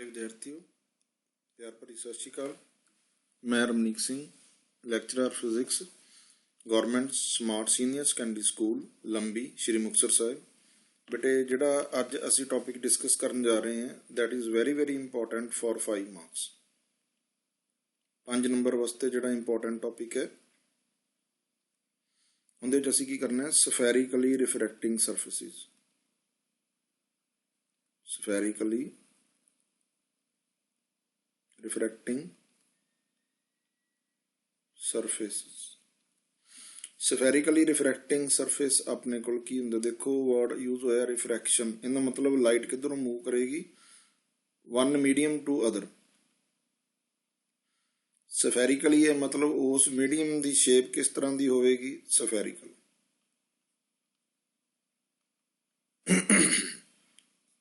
विद्यार्थियों प्यार भरी सत श्री अकाल। मैं Ramnik Singh, lecturer physics, government smart senior secondary school लंबी, श्री मुक्तसर साहिब। बेटे जिहड़ा अज असी टॉपिक डिस्कस करन जा रहे हैं that is very very important for 5 marks. 5 number वास्ते जिहड़ा इंपॉर्टेंट टॉपिक है उहदे च असी की करना है spherically refracting surfaces. Spherically refracting surfaces. Spherically refracting surface अपने कोल की हुंदा, देखो वर्ड यूज होया रिफ्रैक्शन, इहदा मतलब लाइट किधरों मूव करेगी one medium to other. Spherically है मतलब उस मीडियम की शेप किस तरह की होगी, स्फेरिकल।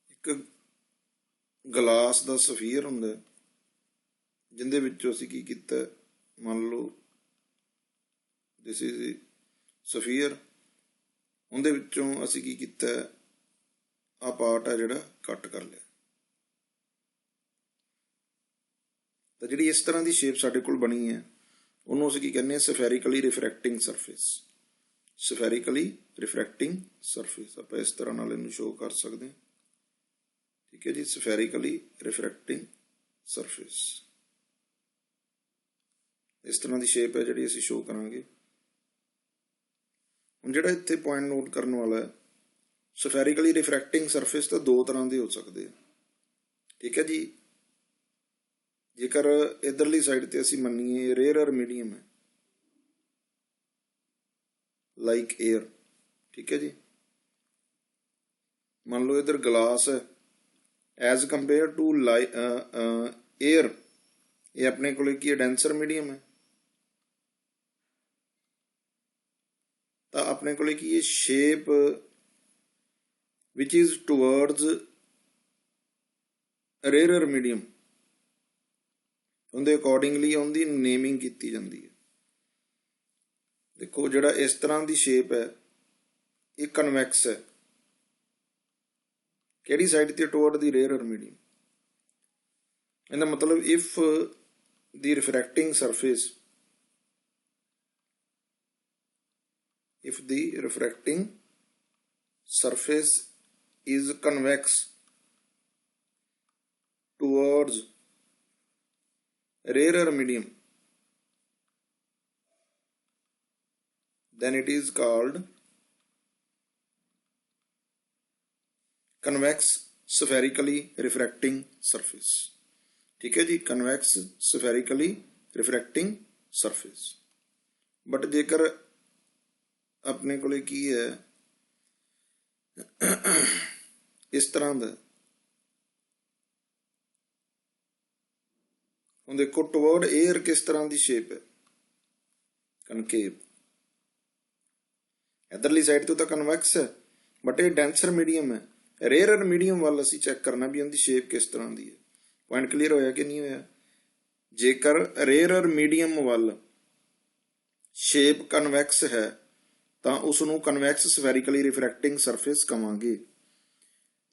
एक गलास का सफीयर हुंदा जिंदे विचों असीं की कीता, मान लो दिस इज सफीयर, उहदे विचों असीं की कीता आ पार्ट है जिहड़ा कट कर लिया। तो जिहड़ी इस तरह की शेप साडे कोल बनी है उहनूं असीं की कहने spherically refracting surface. Spherically refracting surface आपां इस तरह नाल इहनूं शो कर सकते हैं, ठीक है जी। स्फेरिकली रिफ्रैक्टिंग सरफेस इस तरह की शेप है जिहड़ी असीं शो करांगे। हुण जिहड़ा इत्थे पॉइंट नोट करने वाला है, स्फेरिकली रिफ्रैक्टिंग सरफेस तो दो तरह के हो सकते हैं, ठीक है जी। जेकर इधरली साइड ते असीं मन्नीए रेयरर मीडियम है लाइक एयर, ठीक है जी। मान लो इधर ग्लास है एज कंपेयर टू एयर, ये अपने को की डेंसर मीडियम है, तो अपने को की shape which is towards rarer medium, उनके अकॉर्डिंगली उनकी नेमिंग की जाती है। देखो जिहड़ा इस तरह की शेप है ये कन्वैक्स है, किहड़ी साइड ते टुवर्ड दी रेयरर मीडियम। इहदा मतलब if the refracting surface, if the refracting surface is convex towards rarer medium, then it is called convex spherically refracting surface, ठीक है जी। convex spherically refracting surface। But जेकर अपने को की है इस तरह का, हम देखो टुवर्ड एयर किस तरह की शेप है, कनकेव। इधरली साइड तो कन्वैक्स है बट ये डेंसर मीडियम है, रेयरर मीडियम वाल असीं चैक करना भी उनकी शेप किस तरह की है। पॉइंट क्लीयर होया कि नहीं होया। जेकर रेयरर मीडियम वाल शेप कन्वैक्स है तो उसनूं कन्वैक्स स्फेरिकली रिफ्रैक्टिंग सरफेस कहांगे।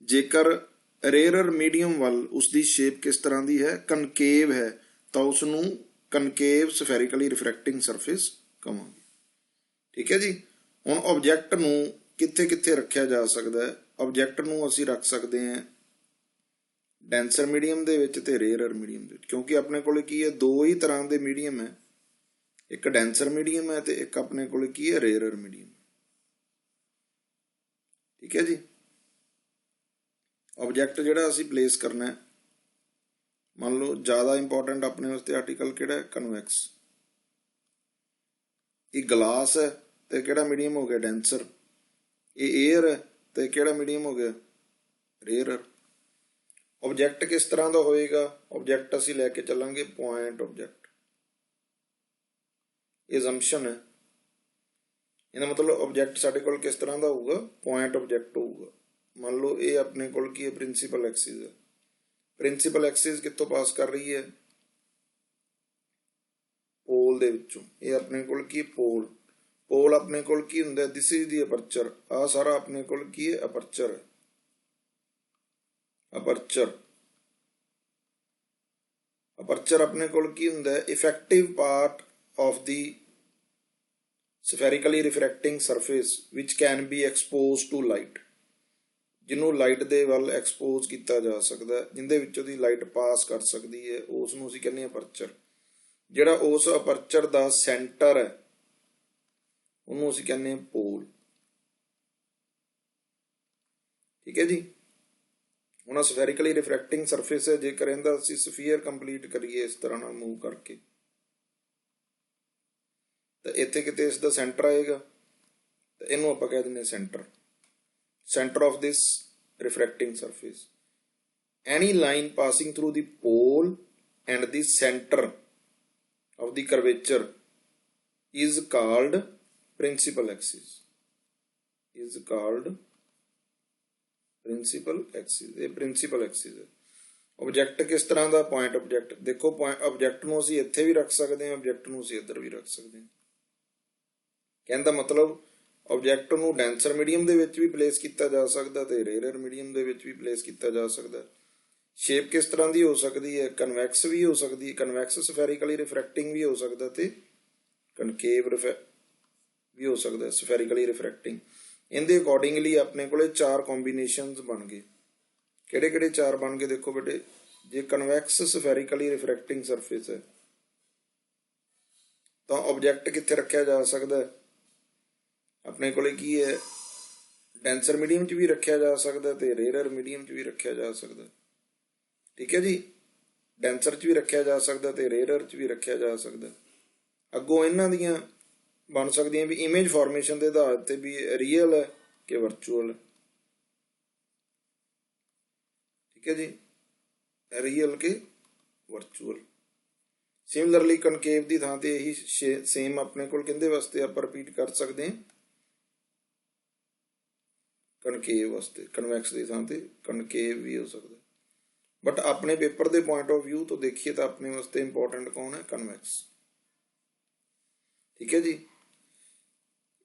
जेकर रेयरर मीडियम वाल उसकी शेप किस तरह की है, कनकेव है, तो उसनूं कनकेव स्फेरिकली रिफ्रैक्टिंग सरफेस कहांगे, ठीक है जी। हुण ऑब्जैक्ट नूं कित्थे कित्थे रखिया जा सकदा है। ऑब्जैक्ट नूं असीं रख सकते हैं डेंसर मीडियम दे विच ते रेयरर मीडियम दे विच, क्योंकि अपने कोल की है दो ही तरह के मीडियम है, एक डेंसर मीडियम है तो एक अपने को की है रेयरर मीडियम, ठीक है जी। ऑब्जैक्ट जिहड़ा असीं प्लेस करना है, मान लो ज़्यादा इंपॉर्टेंट अपने वास्ते आर्टिकल किहड़ा है, कन्वैक्स। ये ग्लास है तो किहड़ा मीडियम हो गया, डेंसर। ये एयर है तो किहड़ा मीडियम हो गया, रेयरर। ऑब्जैक्ट किस तरह का होएगा, ऑब्जैक्ट असीं लैके चलांगे पॉइंट ऑब्जैक्ट, ये असम्पशन है। इहदा मतलब ऑब्जैक्ट साडे कोल किस तरह का होगा, पॉइंट ऑब्जैक्ट होगा। मान लो ये अपने कोल की प्रिंसीपल एक्सिस है, प्रिंसीपल एक्सिस कित्थों पास कर रही है, पोल दे विचों। ये अपने कोल की पोल, पोल अपने कोल की हुंदा, दिस इज दी अपर्चर, आ सारा अपने कोल की है अपर्चर है, अपर्चर। ਅਪਰਚਰ ਆਪਣੇ ਕੋਲ ਕੀ ਹੁੰਦਾ ਹੈ, effective part of the spherically refracting surface which can be exposed to light, ਜਿਹਨੂੰ ਲਾਈਟ ਦੇ ਵੱਲ ਐਕਸਪੋਜ਼ ਕੀਤਾ ਜਾ ਸਕਦਾ, ਜਿੰਦੇ ਵਿੱਚੋਂ ਦੀ ਲਾਈਟ ਪਾਸ ਕਰ ਸਕਦੀ ਹੈ, ਉਸ ਨੂੰ ਅਸੀਂ ਕਹਿੰਦੇ ਹਾਂ ਅਪਰਚਰ। ਜਿਹੜਾ ਉਸ ਅਪਰਚਰ ਦਾ ਸੈਂਟਰ ਹੈ ਉਹਨੂੰ ਅਸੀਂ ਕਹਿੰਦੇ ਹਾਂ ਪੋਲ। ਠੀਕ ਹੈ ਜੀ। ਹੁਣ ਸਫੈਰਿਕਲੀ ਰਿਫਰੈਕਟਿੰਗ ਸਰਫੇਸ ਹੈ, ਜੇਕਰ ਇਹਦਾ ਅਸੀਂ ਸਫੀਅਰ ਕੰਪਲੀਟ ਕਰੀਏ ਇਸ ਤਰ੍ਹਾਂ ਨਾਲ ਮੂਵ ਕਰਕੇ, ਤਾਂ ਇੱਥੇ ਕਿਤੇ ਇਸ ਦਾ ਸੈਂਟਰ ਆਏਗਾ, ਤਾਂ ਇਹਨੂੰ ਆਪਾਂ ਕਹਿ ਦਿੰਦੇ centre, center of this refracting surface. Any line passing through the pole and the center of the curvature is called principal axis. Is called principal axis. ਇਹ principal axis ਹੈ। ਆਬਜੈਕਟ ਕਿਸ ਤਰ੍ਹਾਂ ਦਾ, ਪੁਆਇੰਟ ਆਬਜੈਕਟ। ਦੇਖੋ object ਨੂੰ ਅਸੀਂ ਇੱਥੇ ਵੀ ਰੱਖ ਸਕਦੇ ਹਾਂ, ਆਬਜੈਕਟ ਨੂੰ ਅਸੀਂ ਇੱਧਰ ਵੀ ਰੱਖ ਸਕਦੇ ਹਾਂ। ਕਹਿਣ ਦਾ ਮਤਲਬ ਆਬਜੈਕਟ ਨੂੰ ਡੈਂਸਰ ਮੀਡੀਅਮ ਦੇ ਵਿੱਚ ਵੀ ਪਲੇਸ ਕੀਤਾ ਜਾ ਸਕਦਾ ਤੇ ਰੇਅਰਰ ਮੀਡੀਅਮ ਦੇ ਵਿੱਚ ਵੀ ਪਲੇਸ ਕੀਤਾ ਜਾ ਸਕਦਾ। ਸ਼ੇਪ ਕਿਸ ਤਰ੍ਹਾਂ ਦੀ ਹੋ ਸਕਦੀ ਹੈ, ਕਨਵੈਕਸ ਵੀ ਹੋ ਸਕਦੀ ਹੈ, ਕਨਵੈਕਸ ਸਫੈਰਿਕਲੀ ਰਿਫਰੈਕਟਿੰਗ ਵੀ ਹੋ ਸਕਦਾ ਤੇ ਕਨਕੇਵ ਵੀ ਹੋ ਸਕਦਾ ਸਫੈਰਿਕਲੀ ਰਿਫਰੈਕਟਿੰਗ। ਇਹਦੇ ਅਕੋਰਡਿੰਗਲੀ ਆਪਣੇ ਕੋਲੇ 4 ਕੰਬੀਨੇਸ਼ਨਸ ਬਣ ਗਏ। ਕਿਹੜੇ ਕਿਹੜੇ 4 ਬਣ ਗਏ ਦੇਖੋ ਬੇਟੇ। ਜੇ ਕਨਵੈਕਸ ਸਫੈਰਿਕਲੀ ਰਿਫਰੈਕਟਿੰਗ ਸਰਫੇਸ ਹੈ ਤਾਂ ਆਬਜੈਕਟ ਕਿੱਥੇ ਰੱਖਿਆ ਜਾ ਸਕਦਾ, ਆਪਣੇ ਕੋਲੇ ਕੀ ਹੈ, ਡੈਂਸਰ ਮੀਡੀਅਮ 'ਚ ਵੀ ਰੱਖਿਆ ਜਾ ਸਕਦਾ ਤੇ ਰੇਅਰਰ ਮੀਡੀਅਮ 'ਚ ਵੀ ਰੱਖਿਆ ਜਾ ਸਕਦਾ। ਠੀਕ ਹੈ ਜੀ। ਡੈਂਸਰ 'ਚ ਵੀ ਰੱਖਿਆ ਜਾ ਸਕਦਾ ਤੇ ਰੇਅਰਰ 'ਚ ਵੀ ਰੱਖਿਆ ਜਾ ਸਕਦਾ। ਅੱਗੋਂ ਇਹਨਾਂ ਦੀਆਂ ਬਣ ਸਕਦੀਆਂ ਵੀ ਇਮੇਜ ਫਾਰਮੇਸ਼ਨ ਦੇ ਆਧਾਰ ਤੇ ਵੀ ਰੀਅਲ ਹੈ ਕਿ ਵਰਚੁਅਲ ਹੈ। ਠੀਕ ਹੈ ਜੀ, ਰੀਅਲ ਕਿ ਵਰਚੁਅਲ। ਸਿਮਿਲਰਲੀ ਕਨਕੇਵ ਦੀ ਥਾਂ ਤੇ ਇਹੀ ਸੇਮ ਆਪਣੇ ਕੋਲ ਕਿਹਦੇ ਵਾਸਤੇ ਆਪਾਂ ਰਿਪੀਟ ਕਰ ਸਕਦੇ ਹਾਂ, ਕਨਕੇਵ ਵਾਸਤੇ। ਕਨਵੈਕਸ ਦੀ ਥਾਂ ਤੇ ਕਨਕੇਵ ਵੀ ਹੋ ਸਕਦਾ, ਬਟ ਆਪਣੇ ਪੇਪਰ ਦੇ ਪੁਆਇੰਟ ਆਫ ਵਿਊ ਤੋਂ ਦੇਖੀਏ ਤਾਂ ਆਪਣੇ ਵਾਸਤੇ ਇੰਪੋਰਟੈਂਟ ਕੌਣ ਹੈ, ਕਨਵੈਕਸ। ਠੀਕ ਹੈ ਜੀ।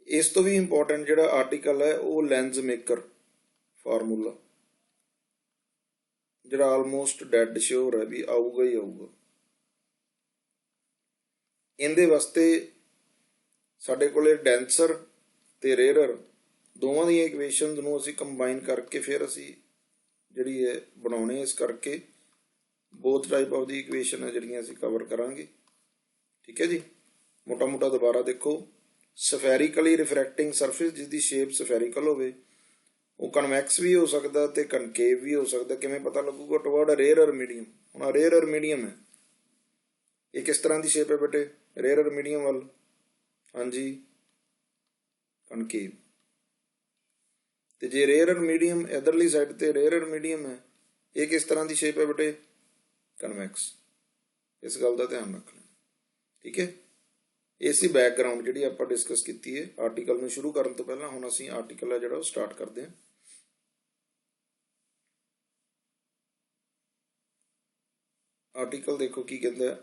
ਇਸ ਤੋਂ ਵੀ ਇੰਪੋਰਟੈਂਟ ਜਿਹੜਾ ਆਰਟੀਕਲ ਹੈ ਉਹ ਲੈਂਸ ਮੇਕਰ ਫਾਰਮੂਲਾ, ਜਿਹੜਾ ਆਲਮੋਸਟ ਡੈਡ ਸ਼ੋਰ ਹੈ ਵੀ ਆਊਗਾ ਹੀ ਆਊਗਾ। ਇਹਦੇ ਵਾਸਤੇ ਸਾਡੇ ਕੋਲੇ ਡੈਂਸਰ ਤੇ ਰੇਅਰਰ ਦੋਵਾਂ ਦੀਆਂ ਇਕੁਏਸ਼ਨਸ ਨੂੰ ਅਸੀਂ ਕੰਬਾਈਨ ਕਰਕੇ ਫਿਰ ਅਸੀਂ ਜਿਹੜੀ ਹੈ ਬਣਾਉਣੇ। ਇਸ ਕਰਕੇ ਬੋਥ ਟਾਈਪ ਆਫ ਦੀ ਇਕੁਏਸ਼ਨ ਹੈ ਜਿਹੜੀਆਂ ਅਸੀਂ ਕਵਰ ਕਰਾਂਗੇ। ਠੀਕ ਹੈ ਜੀ। ਮੋਟਾ ਮੋਟਾ ਦੁਬਾਰਾ ਦੇਖੋ। ਸਫੈਰਿਕਲੀ ਰਿਫਰੈਕਟਿੰਗ ਸਰਫੇਸ ਜਿਸਦੀ ਸ਼ੇਪ ਸਫੈਰਿਕਲ ਹੋਵੇ ਉਹ ਕਨਵੈਕਸ ਵੀ ਹੋ ਸਕਦਾ ਤੇ ਕਨਕੇਵ ਵੀ ਹੋ ਸਕਦਾ। ਕਿਵੇਂ ਪਤਾ ਲੱਗੂਗਾ, ਟੁਵਰਡ ਰੇਅਰਰ ਮੀਡੀਅਮ। ਹੁਣ ਰੇਅਰਰ ਮੀਡੀਅਮ ਹੈ, ਇਹ ਕਿਸ ਤਰ੍ਹਾਂ ਦੀ ਸ਼ੇਪ ਹੈ ਬੇਟੇ, ਰੇਅਰਰ ਮੀਡੀਅਮ ਵੱਲ, ਹਾਂਜੀ ਕਨਕੇਵ। ਤੇ ਜੇ ਰੇਅਰਰ ਮੀਡੀਅਮ ਇਧਰਲੀ ਸਾਈਡ ਤੇ ਰੇਅਰਰ ਮੀਡੀਅਮ ਹੈ, ਇਹ ਕਿਸ ਤਰ੍ਹਾਂ ਦੀ ਸ਼ੇਪ ਹੈ ਬੇਟੇ, ਕਨਵੈਕਸ। ਇਸ ਗੱਲ ਦਾ ਧਿਆਨ ਰੱਖਣਾ। ਠੀਕ ਹੈ। ਇਹ ਸੀ ਬੈਕਗਰਾਊਂਡ ਜਿਹੜੀ ਆਪਾਂ ਡਿਸਕਸ ਕੀਤੀ ਹੈ ਆਰਟੀਕਲ ਨੂੰ ਸ਼ੁਰੂ ਕਰਨ ਤੋਂ ਪਹਿਲਾਂ। ਹੁਣ ਅਸੀਂ ਆਰਟੀਕਲ ਹੈ ਜਿਹੜਾ ਉਹ ਸਟਾਰਟ ਕਰਦੇ ਹਾਂ। ਆਰਟੀਕਲ ਦੇਖੋ ਕੀ ਕਹਿੰਦਾ ਹੈ,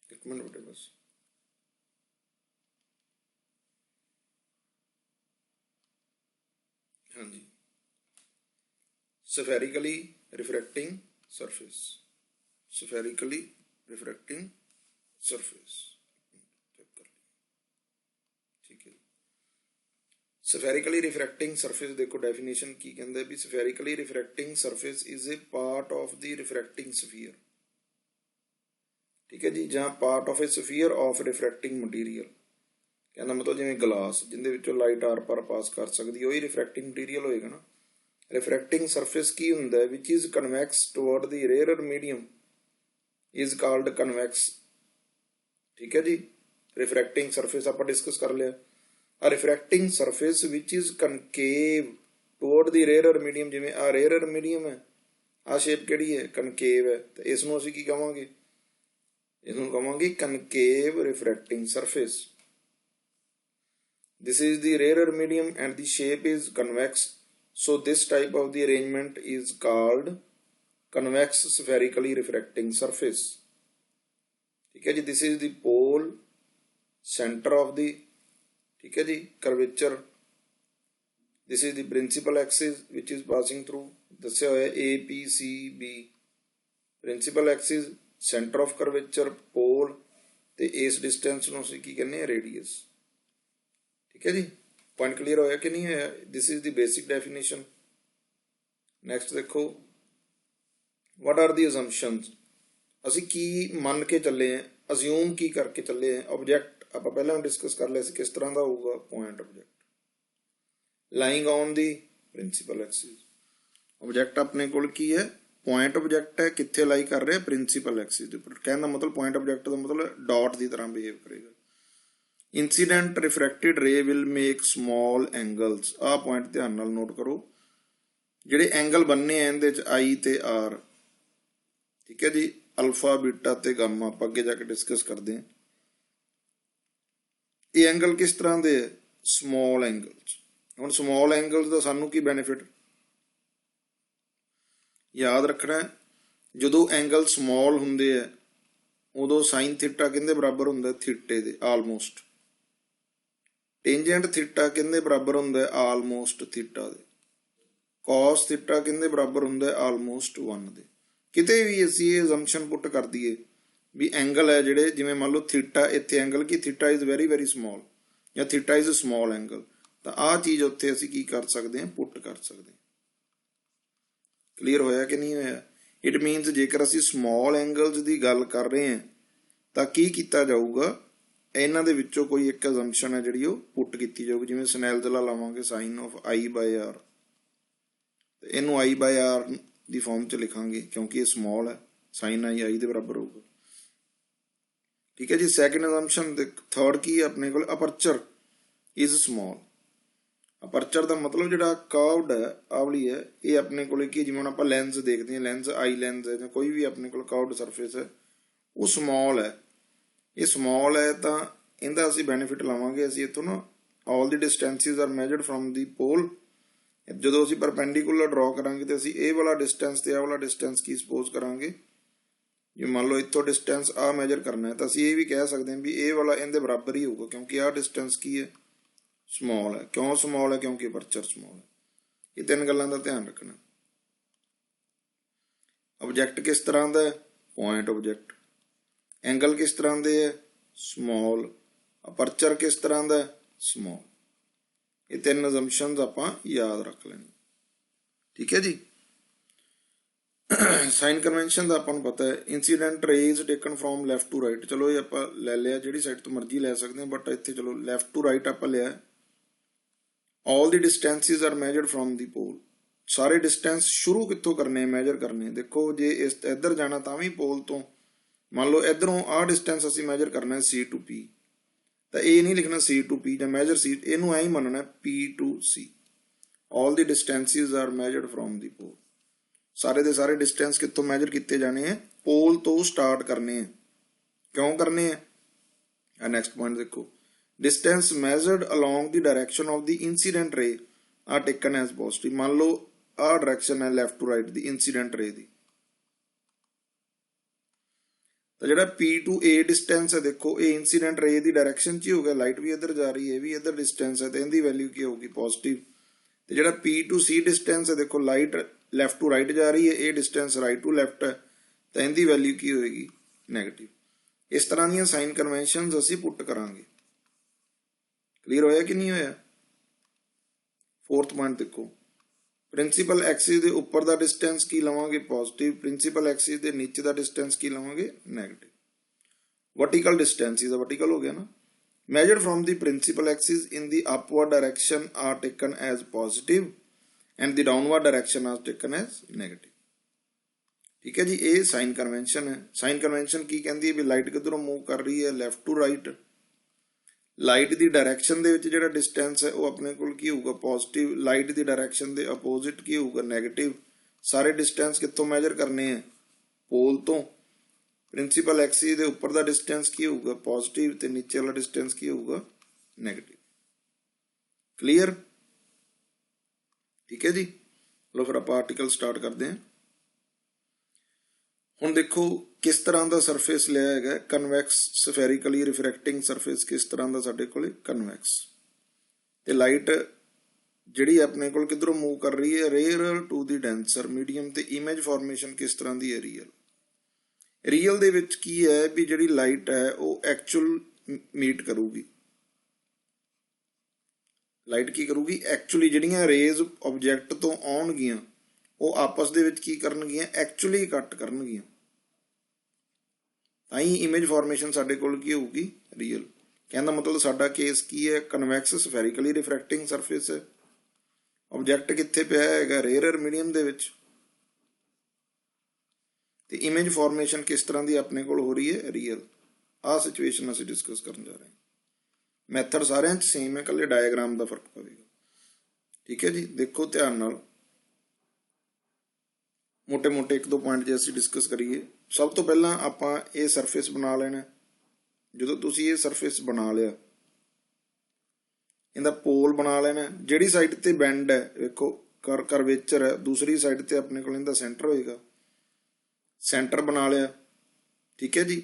ਇੱਕ ਮਿੰਟ ਬੇਟੇ ਬਸ। ਹਾਂਜੀ, spherically refracting surface, spherically refracting surface। ठीक है। spherically refracting surface देखो डेफिनेशन की कहता है भी spherically refracting surface is a part of the refracting sphere। ठीक है जी। ਜਾਂ part of a sphere of refracting material, कहना मतलब जिवें गलास जिंदे विचों लाइट आर पार पास कर सकदी, ਉਹੀ रिफ्रैक्टिंग मटीरियल होएगा ना। रिफ्रैक्टिंग सरफेस की हुंदा है which is convex toward the rarer medium is called convex। ठीक है जी। रिफ्रैक्टिंग सरफेस आप डिस्कस कर लिया। a refracting surface which is concave toward the rarer medium, जिवें आ rarer medium है, आ शेप किहड़ी है, concave है, तो इस नूं असीं की कहांगे, इसनूं कहांगे concave refracting surface। this is the rarer medium and the shape is convex, so this type of the arrangement is called convex spherically refracting surface। ठीक है जी। this is the pole, center of the, ठीक है जी, curvature this is the principal axis ਵਿਚ is passing through. ਦੱਸਿਆ ਹੋਇਆ APCB। Principal axis centre of curvature pole, ਤੇ ਇਸ ਡਿਸਟੈਂਸ ਨੂੰ ਅਸੀਂ ਕੀ ਕਹਿੰਦੇ ਆ, ਰੇਡੀਅਸ। ਠੀਕ ਹੈ ਜੀ, ਪੁਆਇੰਟ ਕਲੀਅਰ ਹੋਇਆ ਕਿ ਨਹੀਂ ਹੋਇਆ? ਦਿਸ is the basic definition. Next ਦੇਖੋ, ਵਾਟ ਆਰ ਦੀ ਅਜ਼ੰਪਸ਼ਨਸ। ਅਸੀਂ ਕੀ ਮੰਨ ਕੇ ਚੱਲੇ ਹਾਂ, ਅਜ਼ਿਊਮ ਕੀ ਕਰਕੇ ਚੱਲੇ ਹਾਂ। ਆਬਜੈਕਟ ਆਪਾਂ ਪਹਿਲਾਂ ਡਿਸਕਸ ਕਰ ਲਿਆ ਸੀ ਕਿਸ ਤਰ੍ਹਾਂ ਦਾ ਹੋਊਗਾ, point object lying on the principal Axis. Object ਆਪਣੇ ਕੋਲ ਕੀ ਹੈ, ਪੁਆਇੰਟ ਆਬਜੈਕਟ ਹੈ, ਕਿੱਥੇ ਲਾਈ ਕਰ ਰਿਹਾ, ਪ੍ਰਿੰਸੀਪਲ ਐਕਸਿਸ ਦੇ ਉੱਪਰ। ਕਹਿਣ ਦਾ ਮਤਲਬ ਪੁਆਇੰਟ ਆਬਜੈਕਟ ਦਾ ਮਤਲਬ ਡਾਟ ਦੀ ਤਰ੍ਹਾਂ ਬਿਹੇਵ ਕਰੇਗਾ। ਇੰਸੀਡੈਂਟ ਰਿਫਰੈਕਟਿਡ ਰੇ ਵਿਲ ਮੇਕ ਸਮਾਲ ਐਂਗਲਸ। ਆਹ ਪੁਆਇੰਟ ਧਿਆਨ ਨਾਲ ਨੋਟ ਕਰੋ, ਜਿਹੜੇ ਐਂਗਲ ਬੰਨੇ ਆ ਇਹਦੇ ਚ I ਤੇ R। ਠੀਕ ਹੈ ਜੀ, ਅਲਫਾ ਬੀਟਾ ਤੇ ਗਾਮਾ ਆਪਾਂ ਅੱਗੇ ਜਾ ਕੇ ਡਿਸਕਸ ਕਰਦੇ ਹਾਂ। ਇਹ ਐਂਗਲ ਕਿਸ ਤਰ੍ਹਾਂ ਦੇ ਹੈ, ਸਮਾਲ ਐਂਗਲਸ। ਹੁਣ ਸਮਾਲ ਐਂਗਲਸ ਦਾ ਸਾਨੂੰ ਕੀ ਬੈਨੀਫਿਟ ਯਾਦ ਰੱਖਣਾ, ਜਦੋਂ ਐਂਗਲ ਸਮਾਲ ਹੁੰਦੇ ਆ ਉਦੋਂ ਸਾਈਨ ਥੀਟਾ ਕਿਹਦੇ ਬਰਾਬਰ ਹੁੰਦਾ, ਥੀਟੇ ਦੇ ਆਲਮੋਸਟ। ਟੈਂਜੈਂਟ ਥੀਟਾ ਕਿਹਦੇ ਬਰਾਬਰ ਹੁੰਦਾ, ਆਲਮੋਸਟ ਥੀਟਾ ਦੇ। ਕਾਸ ਥੀਟਾ ਕਿਹਦੇ ਬਰਾਬਰ ਹੁੰਦਾ, ਆਲਮੋਸਟ 1 ਦੇ। ਕਿਤੇ ਵੀ ਅਸੀਂ ਇਹ ਅਜ਼ੰਪਸ਼ਨ ਪੁੱਟ ਕਰ ਦਈਏ ਵੀ ਐਂਗਲ ਹੈ ਜਿਹੜੇ, ਜਿਵੇਂ ਮੰਨ ਲਓ ਥੀਟਾ, ਇੱਥੇ angle Ki theta is very very small, ਜਾਂ ਥੀਟਾ ਇਜ਼ ਸਮਾਲ ਐਂਗਲ, ਤਾਂ ਆਹ ਚੀਜ਼ ਉੱਥੇ ਅਸੀਂ ਕੀ ਕਰ ਸਕਦੇ ਹਾਂ, ਪੁੱਟ ਕਰ ਸਕਦੇ ਹਾਂ। ਕਲੀਅਰ ਹੋਇਆ ਕਿ ਨਹੀਂ ਹੋਇਆ? ਇਟ ਮੀਨਸ ਜੇਕਰ ਅਸੀਂ ਸਮਾਲ ਐਂਗਲਸ ਦੀ ਗੱਲ ਕਰ ਰਹੇ ਹਾਂ ਤਾਂ ਕੀ ਕੀਤਾ ਜਾਊਗਾ, ਇਹਨਾਂ ਦੇ ਵਿੱਚੋਂ ਕੋਈ ਇੱਕ ਅਜ਼ੰਪਸ਼ਨ ਹੈ ਜਿਹੜੀ ਉਹ ਪੁੱਟ ਕੀਤੀ ਜਾਊਗੀ। ਜਿਵੇਂ ਸਨੈਲਜ਼ ਲਾ ਲਾਵਾਂਗੇ ਸਾਈਨ ਆਫ I/R, ਤੇ ਇਹਨੂੰ I/R ਦੀ ਫਾਰਮ ਚ ਲਿਖਾਂਗੇ ਕਿਉਂਕਿ ਇਹ ਸਮਾਲ ਹੈ, ਸਾਈਨ I ਦੇ ਬਰਾਬਰ ਹੋਊਗਾ। ਠੀਕ ਹੈ ਜੀ। ਸੈਕਿੰਡ ਅਜ਼ੰਪਸ਼ਨ, ਥਰਡ ਕੀ ਹੈ ਆਪਣੇ ਕੋਲ, ਅਪਰਚਰ ਇਜ਼ ਸਮਾਲ। ਅਪਰਚਰ ਦਾ ਮਤਲਬ ਜਿਹੜਾ ਕਰਵਡ ਹੈ, ਆਵਲੀ ਹੈ, ਇਹ ਆਪਣੇ ਕੋਲ ਕੀ, ਜਿਵੇਂ ਹੁਣ ਆਪਾਂ ਲੈਂਸ ਦੇਖਦੇ ਹਾਂ, ਲੈਂਸ ਆਈ ਲੈਂਸ ਹੈ ਜਾਂ ਕੋਈ ਵੀ ਆਪਣੇ ਕੋਲ ਕਰਵਡ ਸਰਫੇਸ ਹੈ, ਉਹ ਸਮਾਲ ਹੈ। ਇਹ ਸਮਾਲ ਹੈ ਤਾਂ ਇਹਦਾ ਅਸੀਂ ਬੈਨੀਫਿਟ ਲਵਾਂਗੇ। ਅਸੀਂ ਇੱਥੋਂ ਨਾ ਆਲ ਦੀ ਡਿਸਟੈਂਸਿਸ ਆਰ ਮੈਜਰਡ ਫਰੋਮ ਦੀ ਪੋਲ। ਜਦੋਂ ਅਸੀਂ ਪਰਪੈਂਡੀਕੂਲਰ ਡਰਾ ਕਰਾਂਗੇ ਤੇ ਅਸੀਂ ਇਹ ਵਾਲਾ ਡਿਸਟੈਂਸ ਤੇ ਆਹ ਵਾਲਾ ਡਿਸਟੈਂਸ ਕੀ ਸਪੋਜ਼ ਕਰਾਂਗੇ, ਜੇ ਮੰਨ ਲਓ ਇੱਥੋਂ ਡਿਸਟੈਂਸ ਆ ਮੈਜਰ ਕਰਨਾ ਹੈ ਤਾਂ ਅਸੀਂ ਇਹ ਵੀ ਕਹਿ ਸਕਦੇ ਹਾਂ ਵੀ ਇਹ ਵਾਲਾ ਇਹਦੇ ਬਰਾਬਰ ਹੀ ਹੋਊਗਾ, ਕਿਉਂਕਿ ਆਹ ਡਿਸਟੈਂਸ ਕੀ ਹੈ, ਸਮਾਲ ਹੈ। ਕਿਉਂ ਸਮਾਲ ਹੈ? ਕਿਉਂਕਿ ਅਪਰਚਰ ਸਮਾਲ ਹੈ। ਇਹ ਤਿੰਨ ਗੱਲਾਂ ਦਾ ਧਿਆਨ ਰੱਖਣਾ। ਆਬਜੈਕਟ ਕਿਸ ਤਰ੍ਹਾਂ ਦਾ ਹੈ, ਪੁਆਇੰਟ ਆਬਜੈਕਟ। ਐਂਗਲ ਕਿਸ ਤਰ੍ਹਾਂ ਦੇ ਹੈ, ਸਮਾਲ। ਅਪਰਚਰ ਕਿਸ ਤਰ੍ਹਾਂ ਦਾ ਹੈ, ਸਮਾਲ। ਇਹ ਤਿੰਨ ਅਜ਼ੰਪਸ਼ਨਸ ਆਪਾਂ ਯਾਦ ਰੱਖ ਲੈਣੀ। ਠੀਕ ਹੈ ਜੀ। ਸਾਈਨ ਕਨਵੈਨਸ਼ਨ ਦਾ ਆਪਾਂ ਨੂੰ ਪਤਾ ਹੈ, incident rays taken from left to right. ਚਲੋ ਇਹ ਆਪਾਂ ਲੈ ਲਿਆ, ਜਿਹੜੀ ਸਾਈਡ ਤੋਂ ਮਰਜ਼ੀ ਲੈ ਸਕਦੇ ਹਾਂ, ਬਟ ਇੱਥੇ ਚਲੋ ਲੈਫਟ ਟੂ ਰਾਈਟ ਆਪਾਂ ਲਿਆ। ਆਲ ਦੀ ਡਿਸਟੈਂਸਿਸ ਆਰ ਮੈਜਰਡ ਫਰੋਮ ਦੀ ਪੋਲ। ਸਾਰੇ ਡਿਸਟੈਂਸ ਸ਼ੁਰੂ ਕਿੱਥੋਂ ਕਰਨੇ, ਮੈਜਰ ਕਰਨੇ। ਦੇਖੋ ਜੇ ਇਸ ਇੱਧਰ ਜਾਣਾ ਤਾਂ ਵੀ ਪੋਲ ਤੋਂ, ਮੰਨ ਲਓ ਇੱਧਰੋਂ ਆਹ ਡਿਸਟੈਂਸ ਅਸੀਂ ਮੈਜਰ ਕਰਨਾ C to P, ਤਾਂ ਇਹ ਨਹੀਂ ਲਿਖਣਾ C to P ਜਾਂ ਮੈਜਰ C, ਇਹਨੂੰ ਐਂ ਹੀ ਮੰਨਣਾ P to C। All the ਡਿਸਟੈਂਸਿਸ R ਮੈਜਰਡ from the ਪੋਲ। ਸਾਰੇ ਦੇ ਸਾਰੇ ਡਿਸਟੈਂਸ ਕਿੱਥੋਂ ਮੈਜਰ ਕੀਤੇ ਜਾਣੇ ਆ, ਪੋਲ ਤੋਂ ਸਟਾਰਟ ਕਰਨੇ ਆ। ਕਿਉਂ ਕਰਨੇ ਆ? ਨੈਕਸਟ ਪੁਆਇੰਟ ਦੇਖੋ, distance measured along the direction of the incident ray are taken as positive। ਮੰਨ ਲਓ ਆਹ ਡਾਇਰੈਕਸ਼ਨ ਹੈ left to right the incident ਰੇ ਦੀ, ਤਾਂ ਜਿਹੜਾ P to A ਡਿਸਟੈਂਸ ਹੈ, ਦੇਖੋ ਇਹ ਇਨਸੀਡੈਂਟ ਰੇ ਦੀ ਡਾਇਰੈਕਸ਼ਨ 'ਚ ਹੀ ਹੋ ਗਿਆ। ਲਾਈਟ ਵੀ ਇੱਧਰ ਜਾ ਰਹੀ ਹੈ, ਇਹ ਵੀ ਇੱਧਰ ਡਿਸਟੈਂਸ ਹੈ, ਤੇ ਇਹਦੀ ਵੈਲਿਊ ਕੀ ਹੋਊਗੀ, ਪੋਜ਼ਿਟਿਵ। ਤੇ ਜਿਹੜਾ P to C ਡਿਸਟੈਂਸ ਹੈ, ਦੇਖੋ ਲਾਈਟ ਲੈਫਟ ਟੂ ਰਾਈਟ ਜਾ ਰਹੀ ਹੈ, ਇਹ ਡਿਸਟੈਂਸ ਰਾਈਟ ਟੂ ਲੈਫਟ ਹੈ, ਤਾਂ ਇਹਦੀ ਵੈਲਿਊ ਕੀ ਹੋਏਗੀ, ਨੈਗੇਟਿਵ। ਇਸ ਤਰ੍ਹਾਂ ਦੀਆਂ ਸਾਈਨ ਕਨਵੈਨਸ਼ਨਸ ਅਸੀਂ ਪੁੱਟ ਕਰਾਂਗੇ। ਕਲੀਅਰ ਹੋਇਆ ਕਿ ਨਹੀਂ ਹੋਇਆ? ਫੋਰਥ ਪੁਆਇੰਟ ਦੇਖੋ, ਪ੍ਰਿੰਸੀਪਲ ਐਕਸਿਸ ਦੇ ਉੱਪਰ ਦਾ ਡਿਸਟੈਂਸ ਕੀ ਲਵਾਂਗੇ, ਪੋਜ਼ਿਟਿਵ। ਪ੍ਰਿੰਸੀਪਲ ਐਕਸਿਸ ਦੇ ਨੀਚੇ ਦਾ ਡਿਸਟੈਂਸ ਕੀ ਲਵਾਂਗੇ, ਨੈਗੇਟਿਵ। ਵਰਟੀਕਲ ਡਿਸਟੈਂਸ ਇਹਦਾ ਵਰਟੀਕਲ ਹੋ ਗਿਆ ਨਾ। measured from the principal axis in the upward direction are taken as positive and the downward direction are taken as negative। ਠੀਕ ਹੈ ਜੀ, ਇਹ ਸਾਈਨ ਕਨਵੈਨਸ਼ਨ ਹੈ। ਸਾਈਨ ਕਨਵੈਨਸ਼ਨ ਕੀ ਕਹਿੰਦੀ ਹੈ ਵੀ ਲਾਈਟ ਕਿੱਧਰੋਂ ਮੂਵ ਕਰ ਰਹੀ ਹੈ, left to right. Light the direction ਦੇ ਵਿੱਚ ਜਿਹੜਾ ਡਿਸਟੈਂਸ ਹੈ ਉਹ ਆਪਣੇ ਕੋਲ ਕੀ ਹੋਊਗਾ, ਪੋਜ਼ਿਟਿਵ। ਲਾਈਟ ਦੀ ਡਾਇਰੈਕਸ਼ਨ ਦੇ ਅਪੋਜ਼ਿਟ ਕੀ ਹੋਊਗਾ, ਨੈਗੇਟਿਵ। ਸਾਰੇ ਡਿਸਟੈਂਸ ਕਿੱਥੋਂ ਮੈਜਰ ਕਰਨੇ ਆ, ਪੋਲ ਤੋਂ। ਪ੍ਰਿੰਸੀਪਲ ਐਕਸਿਸ ਦੇ ਉੱਪਰ ਦਾ ਡਿਸਟੈਂਸ ਕੀ ਹੋਊਗਾ, ਪੋਜ਼ਿਟਿਵ, ਤੇ ਨੀਚੇ ਵਾਲਾ ਡਿਸਟੈਂਸ ਕੀ ਹੋਊਗਾ, ਨੈਗੇਟਿਵ। ਕਲੀਅਰ? ਠੀਕ ਹੈ ਜੀ। ਲੋ ਫਿਰ ਆਪਾਂ ਆਰਟੀਕਲ ਸਟਾਰਟ ਕਰਦੇ ਹਾਂ। ਹੁਣ ਦੇਖੋ ਕਿਸ ਤਰ੍ਹਾਂ ਦਾ ਸਰਫੇਸ ਲਿਆ ਹੈਗਾ, ਕਨਵੈਕਸ ਸਫੈਰੀਕਲੀ ਰਿਫਰੈਕਟਿੰਗ ਸਰਫੇਸ। ਕਿਸ ਤਰ੍ਹਾਂ ਦਾ ਸਾਡੇ ਕੋਲੇ, ਕਨਵੈਕਸ। ਤੇ ਲਾਈਟ ਜਿਹੜੀ ਆਪਣੇ ਕੋਲ ਕਿੱਧਰੋਂ ਮੂਵ ਕਰ ਰਹੀ ਹੈ, ਰੇਅਰਰ ਟੂ ਦੀ ਡੈਂਸਰ ਮੀਡੀਅਮ, ਤੇ ਇਮੇਜ ਫਾਰਮੇਸ਼ਨ ਕਿਸ ਤਰ੍ਹਾਂ ਦੀ ਹੈ, ਰੀਅਲ ਦੇ ਵਿੱਚ ਕੀ ਹੈ ਵੀ ਜਿਹੜੀ ਲਾਈਟ ਹੈ ਉਹ ਐਕਚੁਅਲ ਮੀਟ ਕਰੂਗੀ। ਲਾਈਟ ਕੀ ਕਰੂਗੀ, ਐਕਚੁਅਲੀ ਜਿਹੜੀਆਂ ਰੇਜ਼ ਆਬਜੈਕਟ ਤੋਂ ਆਉਣਗੀਆਂ ਉਹ ਆਪਸ ਦੇ ਵਿੱਚ ਕੀ ਕਰਨਗੀਆਂ, ਐਕਚੁਅਲੀ ਕੱਟ ਕਰਨਗੀਆਂ, ਤਾਂ ਹੀ ਇਮੇਜ ਫਾਰਮੇਸ਼ਨ ਸਾਡੇ ਕੋਲ ਕੀ ਹੋਊਗੀ, ਰੀਅਲ। ਕਹਿਣ ਦਾ ਮਤਲਬ ਸਾਡਾ ਕੇਸ ਕੀ ਹੈ, ਕਨਵੈਕਸ ਸਫੈਰੀਕਲੀ ਰਿਫਰੈਕਟਿੰਗ ਸਰਫੇਸ ਹੈ, ਆਬਜੈਕਟ ਕਿੱਥੇ ਪਿਆ ਹੈਗਾ, ਰੇਅਰਰ ਮੀਡੀਅਮ ਦੇ ਵਿੱਚ, ਤੇ ਇਮੇਜ ਫਾਰਮੇਸ਼ਨ ਕਿਸ ਤਰ੍ਹਾਂ ਦੀ ਆਪਣੇ ਕੋਲ ਹੋ ਰਹੀ ਹੈ, ਰੀਅਲ। ਆਹ ਸਿਚੁਏਸ਼ਨ ਅਸੀਂ ਡਿਸਕਸ ਕਰਨ ਜਾ ਰਹੇ ਹਾਂ। ਮੈਥਡ ਸਾਰਿਆਂ 'ਚ ਸੇਮ ਹੈ, ਇਕੱਲੇ ਡਾਇਆਗ੍ਰਾਮ ਦਾ ਫਰਕ ਪਵੇਗਾ। ਠੀਕ ਹੈ ਜੀ, ਦੇਖੋ ਧਿਆਨ ਨਾਲ, ਮੋਟੇ ਮੋਟੇ ਇੱਕ ਦੋ ਪੁਆਇੰਟ ਜੇ ਅਸੀਂ ਡਿਸਕਸ ਕਰੀਏ। ਸਭ ਤੋਂ ਪਹਿਲਾਂ ਆਪਾਂ ਇਹ ਸਰਫੇਸ ਬਣਾ ਲੈਣਾ। ਜਦੋਂ ਤੁਸੀਂ ਇਹ ਸਰਫੇਸ ਬਣਾ ਲਿਆ, ਇਹਦਾ ਪੋਲ ਬਣਾ ਲੈਣਾ। ਜਿਹੜੀ ਸਾਈਡ ਤੇ ਬੈਂਡ ਹੈ, ਵੇਖੋ ਕਰਵੇਚਰ ਹੈ, ਦੂਸਰੀ ਸਾਈਡ ਤੇ ਆਪਣੇ ਕੋਲ ਇਹਦਾ ਸੈਂਟਰ ਹੋਏਗਾ, ਸੈਂਟਰ ਬਣਾ ਲਿਆ। ਠੀਕ ਹੈ ਜੀ,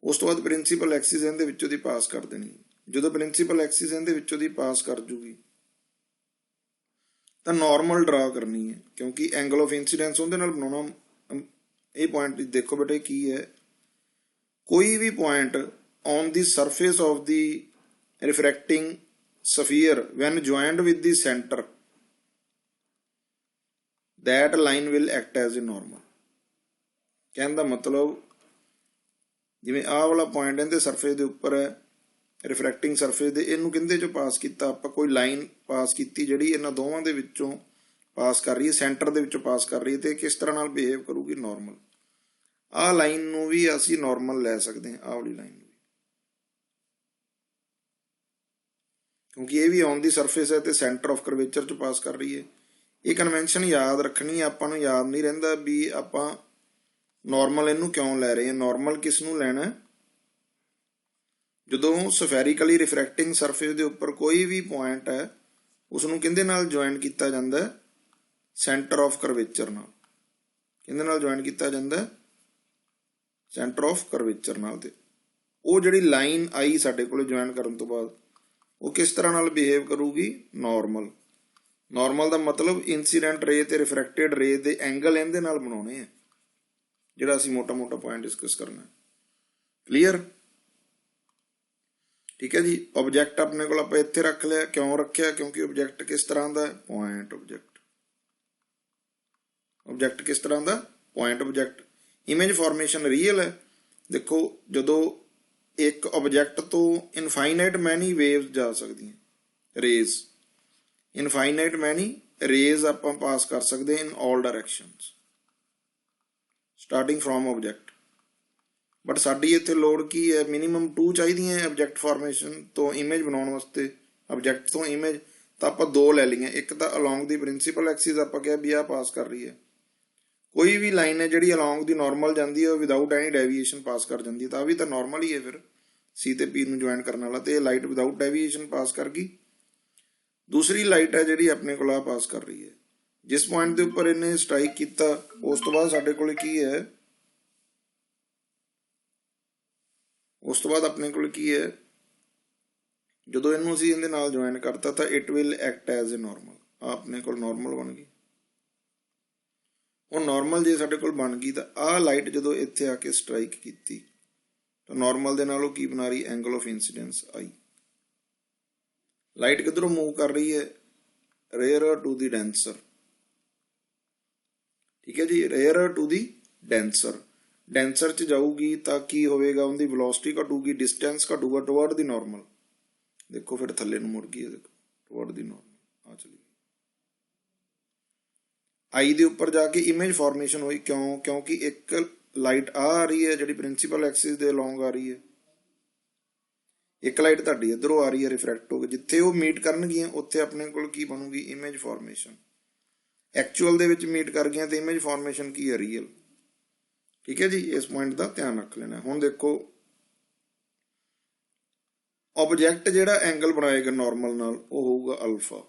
ਉਸ ਤੋਂ ਬਾਅਦ ਪ੍ਰਿੰਸੀਪਲ ਐਕਸਿਸ ਇਹਦੇ ਵਿੱਚੋਂ ਦੀ ਪਾਸ ਕਰ ਦੇਣੀ। ਜਦੋਂ ਪ੍ਰਿੰਸੀਪਲ ਐਕਸਿਸ ਇਹਦੇ ਵਿੱਚੋਂ ਦੀ ਪਾਸ ਕਰ ਜੂਗੀ ਤਾਂ ਨਾਰਮਲ ਡਰਾ ਕਰਨੀ ਹੈ, ਕਿਉਂਕਿ ਐਂਗਲ ਆਫ ਇੰਸੀਡੈਂਸ ਉਹਦੇ ਨਾਲ ਬਣਾਉਣਾ। ਇਹ ਪੁਆਇੰਟ ਦੇਖੋ ਬੇਟੇ ਕੀ ਹੈ, ਕੋਈ ਵੀ point on the surface of the refracting sphere when joined with the center, that line will act as a normal। ਕਹਿਣ ਦਾ ਮਤਲਬ ਜਿਵੇਂ ਆਹ ਵਾਲਾ ਪੁਆਇੰਟ ਇਹਦੇ ਸਰਫੇਸ ਦੇ ਉੱਪਰ ਹੈ, ਰਿਫਰੈਕਟਿੰਗ ਸਰਫੇਸ ਦੇ, ਇਹਨੂੰ ਕਿਹਦੇ ਚੋਂ ਪਾਸ ਕੀਤਾ ਆਪਾਂ, ਕੋਈ ਲਾਈਨ ਪਾਸ ਕੀਤੀ ਜਿਹੜੀ ਇਹਨਾਂ ਦੋਵਾਂ ਦੇ ਵਿੱਚੋਂ ਪਾਸ ਕਰ ਰਹੀ ਹੈ, ਸੈਂਟਰ ਦੇ ਵਿੱਚੋਂ ਪਾਸ ਕਰ ਰਹੀ ਹੈ, ਤੇ ਕਿਸ ਤਰ੍ਹਾਂ ਨਾਲ ਬਿਹੇਵ ਕਰੂਗੀ, ਨਾਰਮਲ। ਆਹ ਲਾਈਨ ਨੂੰ ਵੀ ਅਸੀਂ ਨਾਰਮਲ ਲੈ ਸਕਦੇ ਹਾਂ, ਆਹ ਵਾਲੀ ਲਾਈਨ ਨੂੰ, ਕਿਉਂਕਿ ਇਹ ਵੀ ਔਨ ਦੀ ਸਰਫੇਸ ਹੈ ਤੇ ਸੈਂਟਰ ਆਫ ਕਰਵੇਚਰ ਚ ਪਾਸ ਕਰ ਰਹੀ ਹੈ। ਇਹ ਕਨਵੈਨਸ਼ਨ ਯਾਦ ਰੱਖਣੀ, ਆਪਾਂ ਨੂੰ ਯਾਦ ਨਹੀਂ ਰਹਿੰਦਾ ਵੀ ਆਪਾਂ ਨਾਰਮਲ ਇਹਨੂੰ ਕਿਉਂ ਲੈ ਰਹੇ ਹਾਂ। ਨਾਰਮਲ ਕਿਸ ਨੂੰ ਲੈਣਾ, ਜਦੋਂ ਸਫੈਰੀਕਲੀ ਰਿਫਰੈਕਟਿੰਗ ਸਰਫੇਸ ਦੇ ਉੱਪਰ ਕੋਈ ਵੀ ਪੁਆਇੰਟ ਹੈ ਉਸ ਨੂੰ ਕਿਹਦੇ ਨਾਲ ਜੁਆਇਨ ਕੀਤਾ ਜਾਂਦਾ, ਸੈਂਟਰ ਆਫ ਕਰਵੇਚਰ ਨਾਲ। ਕਿਹਦੇ ਨਾਲ ਜੁਆਇਨ ਕੀਤਾ ਜਾਂਦਾ, ਸੈਂਟਰ ਆਫ ਕਰਵੇਚਰ ਨਾਲ। ਤੇ ਉਹ ਜਿਹੜੀ ਲਾਈਨ ਆਈ ਸਾਡੇ ਕੋਲ ਜੁਆਇਨ ਕਰਨ ਤੋਂ ਬਾਅਦ, ਉਹ ਕਿਸ ਤਰ੍ਹਾਂ ਨਾਲ ਬਿਹੇਵ ਕਰੂਗੀ, ਨਾਰਮਲ। ਨਾਰਮਲ ਦਾ ਮਤਲਬ ਇਨਸੀਡੈਂਟ ਰੇ ਤੇ ਰਿਫਰੈਕਟਿਡ ਰੇ ਦੇ ਐਂਗਲ ਇਹਦੇ ਨਾਲ ਬਣਾਉਣੇ ਆ, ਜਿਹੜਾ ਅਸੀਂ ਮੋਟਾ ਮੋਟਾ ਪੁਆਇੰਟ ਡਿਸਕਸ ਕਰਨਾ। ਕਲੀਅਰ? ਠੀਕ ਹੈ ਜੀ। ਆਬਜੈਕਟ ਆਪਣੇ ਕੋਲ ਆਪਾਂ ਇੱਥੇ ਰੱਖ ਲਿਆ, ਕਿਉਂ ਰੱਖਿਆ, ਕਿਉਂਕਿ ਆਬਜੈਕਟ ਕਿਸ ਤਰ੍ਹਾਂ ਦਾ, ਪੁਆਇੰਟ ਆਬਜੈਕਟ। ਆਬਜੈਕਟ ਕਿਸ ਤਰ੍ਹਾਂ ਦਾ, point object. Image formation real ਹੈ। ਦੇਖੋ ਜਦੋਂ ਇੱਕ ਆਬਜੈਕਟ ਤੋਂ ਇਨਫਾਈਨਾਈਟ ਮੈਨੀ ਵੇਵਸ ਜਾ ਸਕਦੀਆਂ, ਰੇਜ਼, ਇਨਫਾਈਨਾਈਟ ਮੈਨੀ ਰੇਜ਼ ਆਪਾਂ ਪਾਸ ਕਰ ਸਕਦੇ in all directions starting from object. But ਸਾਡੀ ਇੱਥੇ ਲੋੜ ਕੀ ਹੈ, ਮਿਨੀਮਮ 2 ਚਾਹੀਦੀਆਂ ਆਬਜੈਕਟ ਫਾਰਮੇਸ਼ਨ ਤੋਂ ਇਮੇਜ ਬਣਾਉਣ ਵਾਸਤੇ। ਆਬਜੈਕਟ ਤੋਂ ਇਮੇਜ ਤਾਂ ਆਪਾਂ 2 ਲੈ ਲਈਆਂ, ਇੱਕ ਤਾਂ ਅਲੋਂਗ ਦੀ ਪ੍ਰਿੰਸੀਪਲ ਐਕਸਿਸ ਆਪਾਂ ਕਿਹਾ ਵੀ ਆਹ ਪਾਸ ਕਰ ਰਹੀ ਹੈ। ਕੋਈ ਵੀ ਲਾਈਨ ਹੈ ਜਿਹੜੀ ਅਲੋਂਗ ਦੀ ਨਾਰਮਲ ਜਾਂਦੀ ਹੈ, ਉਹ ਵਿਦਾਊਟ ਐਨੀ ਡੈਵੀਏਸ਼ਨ ਪਾਸ ਕਰ ਜਾਂਦੀ ਹੈ, ਤਾਂ ਵੀ ਤਾਂ ਨਾਰਮਲ ਹੀ ਹੈ ਫਿਰ, ਸੀ ਤੇ ਪੀ ਨੂੰ ਜੁਆਇਨ ਕਰਨ ਵਾਲਾ। ਤੇ ਇਹ ਲਾਈਟ ਵਿਦਾਊਟ ਡੈਵੀਏਸ਼ਨ ਪਾਸ ਕਰ ਗਈ। ਦੂਸਰੀ ਲਾਈਟ ਹੈ ਜਿਹੜੀ ਆਪਣੇ ਕੋਲ ਆ ਪਾਸ ਕਰ ਰਹੀ ਹੈ, ਜਿਸ ਪੁਆਇੰਟ ਦੇ ਉੱਪਰ ਇਹਨੇ ਸਟ੍ਰਾਈਕ ਕੀਤਾ, ਉਸ ਤੋਂ ਬਾਅਦ ਸਾਡੇ ਕੋਲ ਕੀ ਹੈ, ਉਸ ਤੋਂ ਬਾਅਦ ਆਪਣੇ ਕੋਲ ਕੀ ਹੈ, ਜਦੋਂ ਇਹਨੂੰ ਅਸੀਂ ਇਹਦੇ ਨਾਲ ਜੁਆਇਨ ਕਰਤਾ ਤਾਂ it will act as a normal. ਆ ਆਪਣੇ ਕੋਲ ਨਾਰਮਲ ਬਣ ਗਈ। ਹੁਣ ਨਾਰਮਲ ਜੇ ਸਾਡੇ ਕੋਲ ਬਣ ਗਈ ਤਾਂ ਆਹ ਲਾਈਟ ਜਦੋਂ ਇੱਥੇ ਆ ਕੇ ਸਟ੍ਰਾਈਕ ਕੀਤੀ ਤਾਂ ਨਾਰਮਲ ਦੇ ਨਾਲ ਉਹ ਕੀ ਬਣਾ ਰਹੀ, angle of incidents I. Light ਕਿੱਧਰੋਂ ਮੂਵ ਕਰ ਰਹੀ ਹੈ, ਰੇਅਰਰ ਟੂ ਦੀ ਡੈਂਸਰ। ਠੀਕ ਹੈ ਜੀ, ਰੇਅਰਰ ਟੂ ਦੀ ਡੈਂਸਰ। ਡੈਂਸਰ ਚ ਜਾਊਗੀ ਤਾਂ ਕੀ ਹੋਵੇਗਾ, ਉਹਦੀ ਵੈਲੋਸਿਟੀ ਘਟੂਗੀ, ਡਿਸਟੈਂਸ ਘਟੂਗਾ ਟੁਵਰਡ ਦੀ ਨਾਰਮਲ। ਦੇਖੋ ਫਿਰ ਥੱਲੇ ਨੂੰ ਮੁੜ ਗਈ ਹੈ, ਦੇਖੋ ਟੁਵਰਡ ਦੀ ਨਾਰਮਲ ਆ ਚਲੀ। ਆਈ ਦੇ ਉੱਪਰ ਜਾ ਕੇ ਇਮੇਜ ਫਾਰਮੇਸ਼ਨ ਹੋਈ, ਕਿਉਂ, ਕਿਉਂਕਿ ਇੱਕ ਲਾਈਟ ਆ ਰਹੀ ਹੈ ਜਿਹੜੀ ਪ੍ਰਿੰਸੀਪਲ ਐਕਸਿਸ ਦੇ ਅਲੋਂਗ ਆ ਰਹੀ ਹੈ, ਇੱਕ ਲਾਈਟ ਤੁਹਾਡੀ ਇੱਧਰੋਂ ਆ ਰਹੀ ਹੈ ਰਿਫਰੈਕਟ ਹੋ ਕੇ। ਜਿੱਥੇ ਉਹ ਮੀਟ ਕਰਨਗੀਆਂ ਉੱਥੇ ਆਪਣੇ ਕੋਲ ਕੀ ਬਣੂਗੀ, ਇਮੇਜ ਫਾਰਮੇਸ਼ਨ। ਐਕਚੁਅਲ ਦੇ ਵਿੱਚ ਮੀਟ ਕਰ ਗਈਆਂ ਤੇ ਇਮੇਜ ਫਾਰਮੇਸ਼ਨ ਕੀ ਹੈ, ਰੀਅਲ। ਠੀਕ ਹੈ ਜੀ, ਇਸ ਪੁਆਇੰਟ ਦਾ ਧਿਆਨ ਰੱਖ ਲੈਣਾ। ਹੁਣ ਦੇਖੋ ਆਬਜੈਕਟ ਜਿਹੜਾ ਐਂਗਲ ਬਣਾਏਗਾ ਨਾਰਮਲ ਨਾਲ ਉਹ ਹੋਊਗਾ ਅਲਫਾ।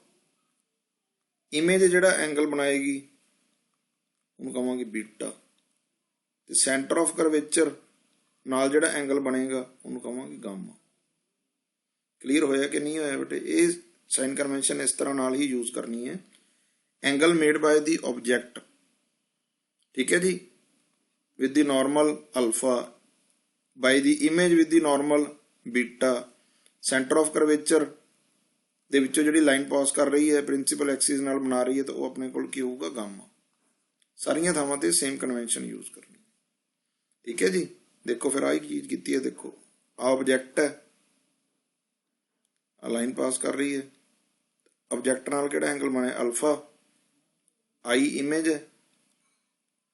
ਇਮੇਜ ਜਿਹੜਾ ਐਂਗਲ ਬਣਾਏਗੀ ਉਹਨੂੰ ਕਹਾਂਗੇ ਬੀਟਾ, ਤੇ ਸੈਂਟਰ ਆਫ ਕਰਵੇਚਰ ਨਾਲ ਜਿਹੜਾ ਐਂਗਲ ਬਣੇਗਾ ਉਹਨੂੰ ਕਹਾਂਗੇ ਗਾਮਾ। ਕਲੀਅਰ ਹੋਇਆ ਕਿ ਨਹੀਂ ਹੋਇਆ ਬੇਟੇ? ਇਹ साइन कन्वेंशन इस तरह नाल ही यूज करनी है। Angle made by the object, ठीक है जी, with the normal alpha by the image with the normal beta, centre of curvature ਦੇ ਵਿੱਚੋਂ ਜਿਹੜੀ ਲਾਈਨ ਪਾਸ ਕਰ ਰਹੀ ਹੈ ਪ੍ਰਿੰਸੀਪਲ ਐਕਸਿਸ ਨਾਲ ਬਣਾ ਰਹੀ ਹੈ ਤਾਂ ਉਹ ਆਪਣੇ ਕੋਲ ਕੀ ਹੋਊਗਾ, ਗਾਮਾ। ਸਾਰੀਆਂ ਥਾਵਾਂ ਤੇ ਸੇਮ ਕਨਵੈਨਸ਼ਨ ਯੂਜ਼ ਕਰਨੀ, ਠੀਕ ਹੈ ਜੀ। ਦੇਖੋ ਫਿਰ ਆਹ ਚੀਜ਼ ਕੀਤੀ ਹੈ, ਦੇਖੋ ਆ ਆਬਜੈਕਟ ਹੈ, ਆ ਲਾਈਨ ਪਾਸ ਕਰ ਰਹੀ ਹੈ, ਆਬਜੈਕਟ ਨਾਲ ਕਿਹੜਾ ਐਂਗਲ ਬਣਿਆ, ਅਲਫਾ। ਆਈ ਇਮੇਜ ਹੈ,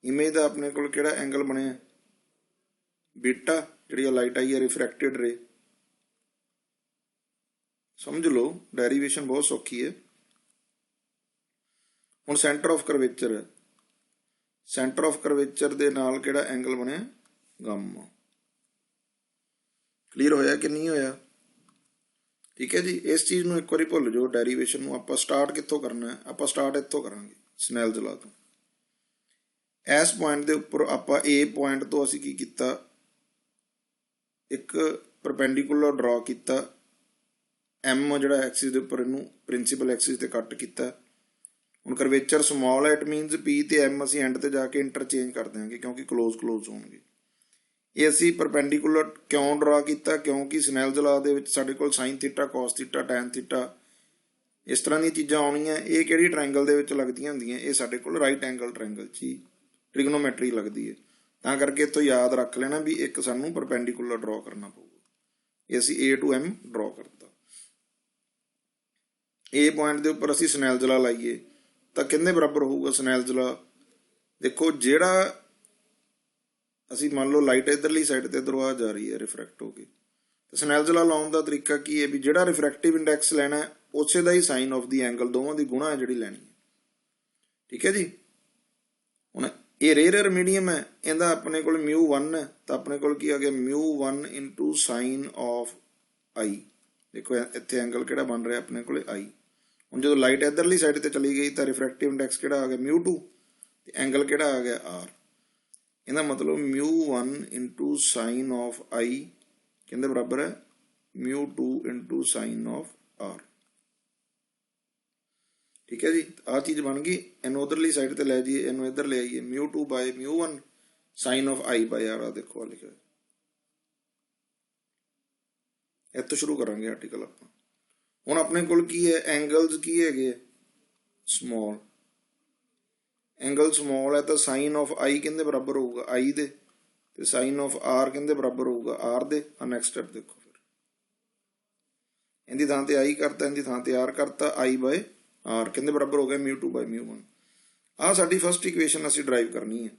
ਇਮੇਜ ਦਾ ਆਪਣੇ ਕੋਲ ਕਿਹੜਾ ਐਂਗਲ ਬਣਿਆ, ਬੀਟਾ, ਜਿਹੜੀ ਲਾਈਟ ਆਈ ਹੈ ਰਿਫਰੈਕਟਿਡ ਰੇ। समझ लो डेरिवेशन बहुत सौखी है। हुण सेंटर ऑफ करवेचर है, सेंटर ऑफ करवेचर दे नाल किहड़ा एंगल बनिया, गामा। क्लीयर होया कि नहीं होया, ठीक है जी। इस चीज़ नूं एक बारी भुल जाओ, डेरिवेशन नूं आपां स्टार्ट कित्थों करना है, आपां स्टार्ट इत्थों करांगे, स्नैल्स ला तो। इस पॉइंट दे उपर आपां ए पॉइंट तो असीं की कीता, एक परपेंडिकुलर ड्रॉ कीता, एम जो एक्सिस के उपर इनू प्रिंसीपल एक्सिस से कट किया। हुण करवेचर स्मॉल है, इट मीनस पी ते एम असीं एंड ते जाके इंटरचेंज कर देंगे क्योंकि क्लोज होणगे। ये असीं परपेंडिकुलर क्यों ड्रा किया, क्योंकि स्नैल्स लॉ दे विच साडे कोल sine theta, cos theta, tan theta इस तरह दी चीज़ां आउणियां। ये किहड़ी ट्रायंगल दे विच लगदियां हुंदियां, ये साडे कोल राइट एंगल ट्रायंगल च ट्रिग्नोमैट्री लगदी है। तां करके इत्थों याद रख लेना भी एक सानूं परपेंडिकुलर ड्रॉ करना पऊगा। ये असीं ए टू एम ड्रॉ करता। ए पॉइंट के उपर असीं स्नैल्स लॉ लाइए तो कितने बराबर होगा स्नैल्स लॉ। देखो जेड़ा असीं मान लो लाइट इधरली साइड ते इधरों आ जा रही है रिफ्रैक्ट होके, तो स्नैल्स लॉ लाउण दा तरीका की है भी जेड़ा रिफ्रैक्टिव इंडैक्स लैना है उसे दा ही साइन ऑफ दी एंगल दोवां दी गुणा है जिहड़ी लैनी है, ठीक है जी। हुण ये रेयर मीडियम है, इहदा अपने कोल μ1 है तो अपने कोल की आ गया μ1 इंटू साइन ऑफ आई। देखो इत्थे एंगल किहड़ा बन रहा अपने कोल आई। ਹੁਣ ਜਦੋਂ लाइट इधरली साइड ਤੇ चली गई तो रिफ्रैक्टिव इंडैक्स ਕਿਹੜਾ आ गया μ2 ਤੇ एंगल ਕਿਹੜਾ आ गया r। ਇਹਦਾ मतलब μ1 इंटू साइन ऑफ i ਕਹਿੰਦੇ बराबर है μ2 इंटू साइन ऑफ r, ठीक है जी। आ चीज बन गई। इन्हों उधरली साइड ते लै जाइए, इन्हों इधर ले आइए, μ2 by μ1 sine of i by r। देखो लिखा है, इत्थों शुरू करांगे आर्टिकल आपां। हुण अपने कोल की है, एंगल्स की है स्मॉल, एंगल स्मॉल है तो साइन ऑफ आई किंदे बराबर होगा, आई दे, ते साइन ऑफ आर किंदे बराबर होगा, आर दे। नैक्सट स्टैप देखो फिर इहदी थां ते आई करता, इहदी थां ते आर करता, आई बाय आर किंदे बराबर हो गया μ2 by μ1। Uh sari first equation असीं ड्राइव करनी है।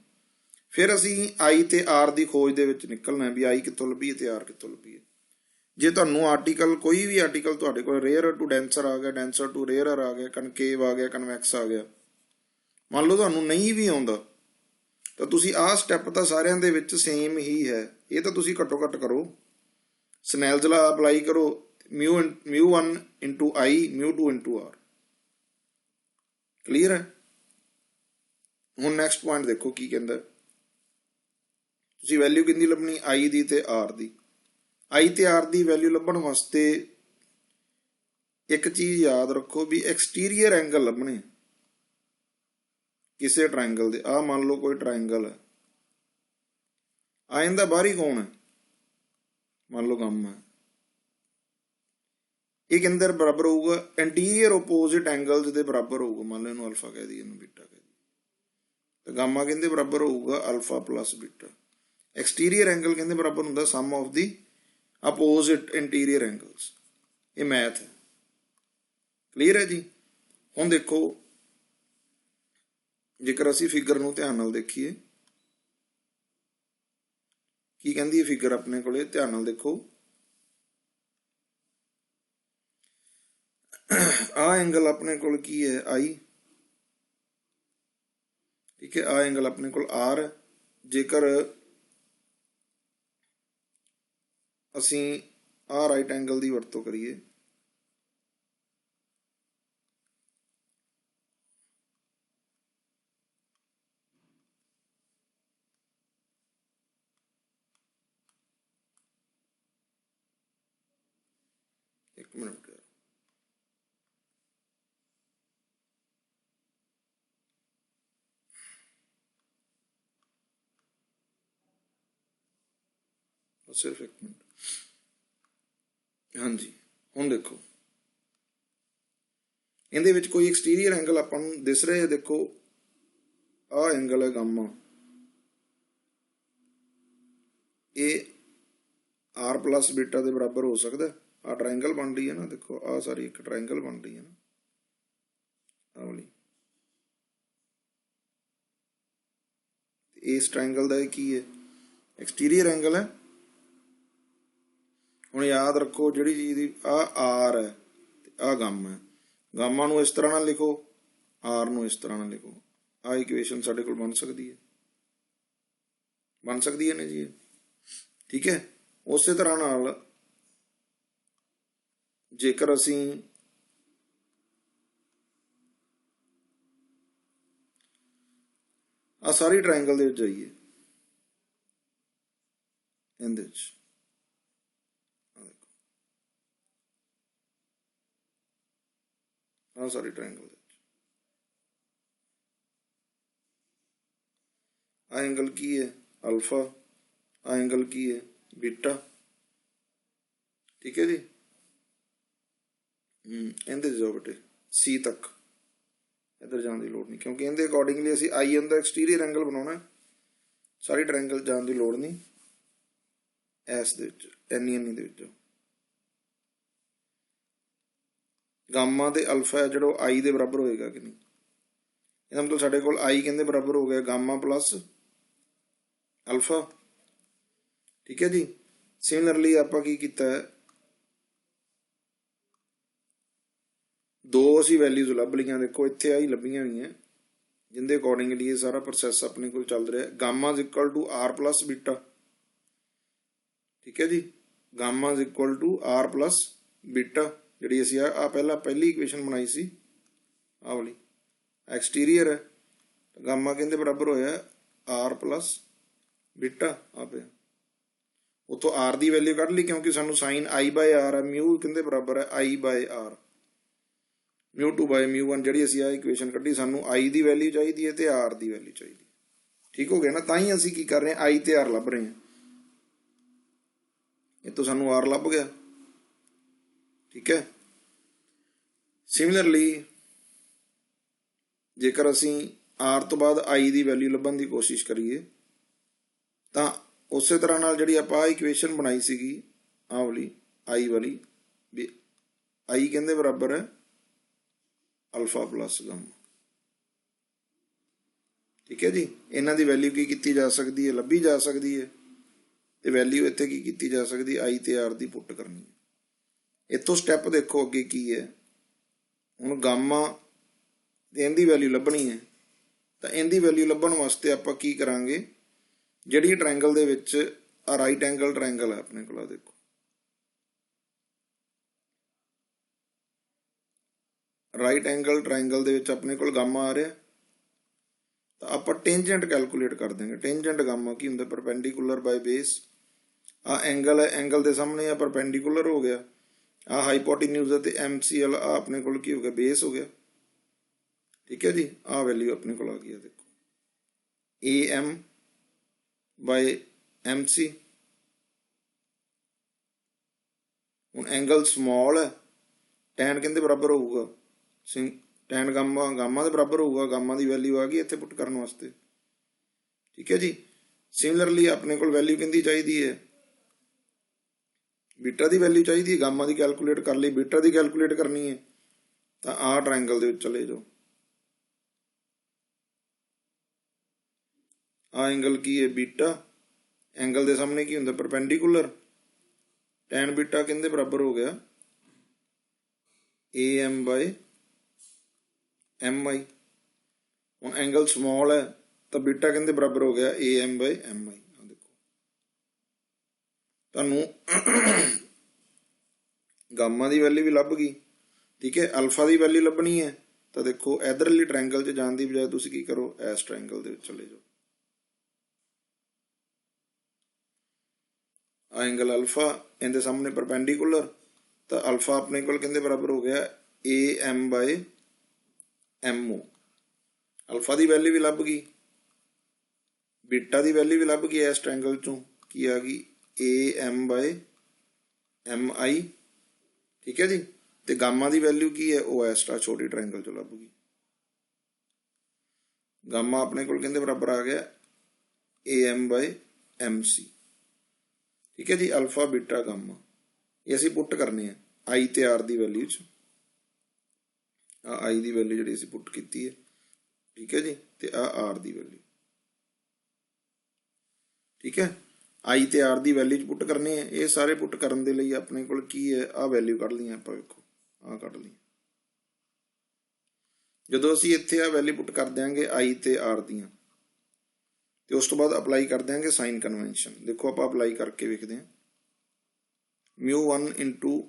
फिर असीं आई ते आर दी खोज दे विच निकलना है भी आई कित्थों लभी है ते आर कित्थों लभी है। जे तुहानूं आर्टिकल कोई भी आर्टिकल तुहाडे कोल रेयर टू डेंसर आ गया, डेंसर टू रेयर आ गया, कनकेव आ गया, कन्वैक्स आ गया, मान लो तुहानूं नहीं भी आउंदा तो तुसीं आह स्टैप तां सारिआं दे विच सेम ही है। ये तो तुसीं घट्टो घट्ट करो, स्नैल्स लॉ अप्लाई करो, μ1 into i, μ2 into r. Clear है। हुण नैक्सट पॉइंट देखो की कहंदा, तुसीं वैल्यू किंदी लभनी, आई दी ते आर दी। आई ते आर दी वैल्यू लभण वास्ते एक चीज याद रखो भी एक्सटीरियर एंगल लभने किसी ट्रायंगल दे। आ मान लो कोई ट्रायंगल है, आ इहदा बाहरी कौन है, मान लो गामा है, ये किंदे बराबर होगा, इंटीरियर ओपोजिट एंगल्स दे बराबर होगा। मान लो इन्हूं अल्फा कह दी, इन्हूं बीटा कह दी, तो गामा किंदे बराबर होगा, alpha plus beta. Exterior angle किंदे बराबर हुंदा, sum of the opposite interior angles. ये मैथ है। क्लीयर है जी। हुण देखो जेकर असीं फिगर नूं ध्यान नाल देखीए की कहंदी है फिगर अपने कोले, ध्यान नाल देखो। आ एंगल अपने कोल की है, आई, ठीक है। आ एंगल अपने कोल आर है। जेकर असीं आ राइट एंगल की वरतों करिए, एक मिनट, सिर्फ एक मिनट। हाँ जी, हुण देखो इहदे विच कोई एक्सटीरियर एंगल आपां नूं दिस रहे है। देखो आ एंगल है गामा, ये आर प्लस बीटा के बराबर हो सकता है। आ ट्रायंगल बन रही है ना, देखो आ सारी एक ट्रायंगल बन रही है ना, आ वाली। इस ट्रायंगल का की है, एक्सटीरियर एंगल है। हुण याद रखो जिहड़ी चीज़ आ आर है, आ गामा है, गामा नूं इस तरह ना लिखो, आर नूं इस तरह ना लिखो। आ इक्वेशन साडे कोल बन सकती है, बन सकती है ना जी, ठीक है। उस तरह नाल जेकर असीं आ सारी ट्रायंगल दे विच जाइए, इहदे विच आ सारी ट्रायंगल दे विच आ एंगल की है अल्फा, आ एंगल की है बीटा, ठीक है जी। इहदे जाओ बेटे सी तक, इधर जाने की लोड़ नहीं, क्योंकि इहदे अकॉर्डिंगली असीं आई एन का एक्सटीरियर एंगल बनाना है। सारी ट्रायंगल जाने की लोड़ नहीं, एस दे विच एनी एनी दे विच जाओ। गामा ते अल्फा है जो आई के बराबर होएगा कि नहीं, ਇਹਦਾ मतलब ਸਾਡੇ ਕੋਲ आई कहते बराबर हो गया गामा प्लस अल्फा, ठीक है जी। सिमिलरली आपां की कीता है, दो असीं वैल्यूज लभ लियां। देखो इत्थे आई लभियां हुई हैं, जिंदे अकॉर्डिंगली ये सारा प्रोसैस अपने को चल रहा है। Gamma is equal to r plus beta, ठीक है जी। Gamma is equal to r plus beta, जी असीं आ पहली इक्वेशन बनाई सी आ वाली, एक्सटीरियर है। गामा कहते बराबर होया आर प्लस बीटा, आ पे उतो आर की वैल्यू कढ़ ली, क्योंकि सानू साइन आई बाय आर है, म्यू कहते बराबर है i by r, mu two by mu one. जी असीं आ इक्वेशन कढ़ी, सानू आई की वैल्यू चाहिए तो आर की वैल्यू चाहिए, ठीक हो गया ना। तां ही असीं की कर रहे हैं, आई ते आर लभ रहे हैं, ये तो सानू आर लभ गया, ठीक है। सिमिलरली जेकर असीं आर तो बाद आई की वैल्यू लभण की कोशिश करिए, तो उस तरह नाल जिहड़ी आपां इक्वेशन बनाई सीगी आ वाली आई वाली, भी आई कहते बराबर है अल्फा प्लस गामा, ठीक है जी। इन्हां दी वैल्यू की जा सकती है, लभी जा सकती है, तो वैल्यू इत्थे की जा सकती है, आई ते आर दी पुट करनी है। इतों स्टैप देखो अगे की है, हुण गामा इहदी वैल्यू लभनी है, तो इहदी वैल्यू लभण वास्ते आपां की करांगे, जिहड़ी ट्रायंगल दे विच आ राइट एंगल ट्रायंगल है अपने कोल, देखो राइट एंगल ट्रायंगल दे विच अपने कोल गामा आ रहा, तो आप टेंजेंट कैलकुलेट कर देंगे। टेंजेंट गामा की हुंदा, परपेंडिकुलर बाय बेस। आ एंगल है, एंगल के सामने आ परपेंडिकुलर हो गया, आ हाइपोटेन्यूज है, एम सी एल आ अपने कोल की हो गया बेस हो गया, ठीक है जी। आ वैल्यू अपने कोल आ गई है, देखो A M by M C. हुण एंगल स्मॉल है, टैन किहदे बराबर होऊगा, टैन गामा गामा के बराबर होगा, गामा की वैल्यू आ गई इत्थे पुट करने वास्ते, ठीक है जी। सिमिलरली अपने को वैल्यू किहदी चाहिए है, बीटा की वैल्यू चाहिए है। गामा की कैलकुलेट कर ली, बीटा की कैलकुलेट करनी है, तो आ ट्रायंगल दे विच चले जाओ। आ एंगल की है बीटा, एंगल के सामने की हुंदा परपेंडिकुलर, टैन बीटा किहदे बराबर हो गया ए एम बाय एम आई। हुण एंगल स्मॉल है, तो बीटा किहदे बराबर हो गया ए एम बाय एम आई। देखो तुहानू गामा की वैल्यू भी लभ गई, ठीक है। अल्फा की वैल्यू लभनी है, तो देखो इधरली ट्रायंगल च जाने की बजाय तुसीं की करो, इस ट्रायंगल दे विच चले जाओ। आ एंगल अल्फा, इनके सामने परपेंडिकुलर, तो अल्फा अपने को कहते बराबर हो गया A M by M O. Alpha की वैल्यू भी लभ गई, बीटा की वैल्यू भी लभ गई, इस ट्रायंगल चों की आ गई AM/MI, ठीक है जी। ਤੇ ਗਾਮਾ ਦੀ ਵੈਲਿਊ ਕੀ ਹੈ, ਉਹ ਐਸਟਰਾ ਛੋਟੀ ਟ੍ਰਾਇੰਗਲ ਚੋਂ ਲੱਭ ਗਈ। ਗਾਮਾ ਆਪਣੇ ਕੋਲ ਕਹਿੰਦੇ ਬਰਾਬਰ ਆ ਗਿਆ AM/MC, ठीक है जी। अल्फा बीटा गामा ये असीं पुट करने हैं आई ते आर की वैल्यू च, आई की वैल्यू जी असीं पुट की है, ठीक है जी। ते आर की वैल्यू, ठीक है। आई ते आर की वैल्यू च पुट करने हैं। ये सारे पुट करने के लिए अपने कोल की है, आ वैल्यू कढ़ ली आपां, वेखो आ कढ़ ली। जदों असीं इत्थे आ वैल्यू पुट कर देंगे आई ते आर दियां, तो उस तो बाद अपलाई कर देंगे साइन कन्वेंशन। देखो आप अपलाई करके वेखते हैं। μ1 इंटू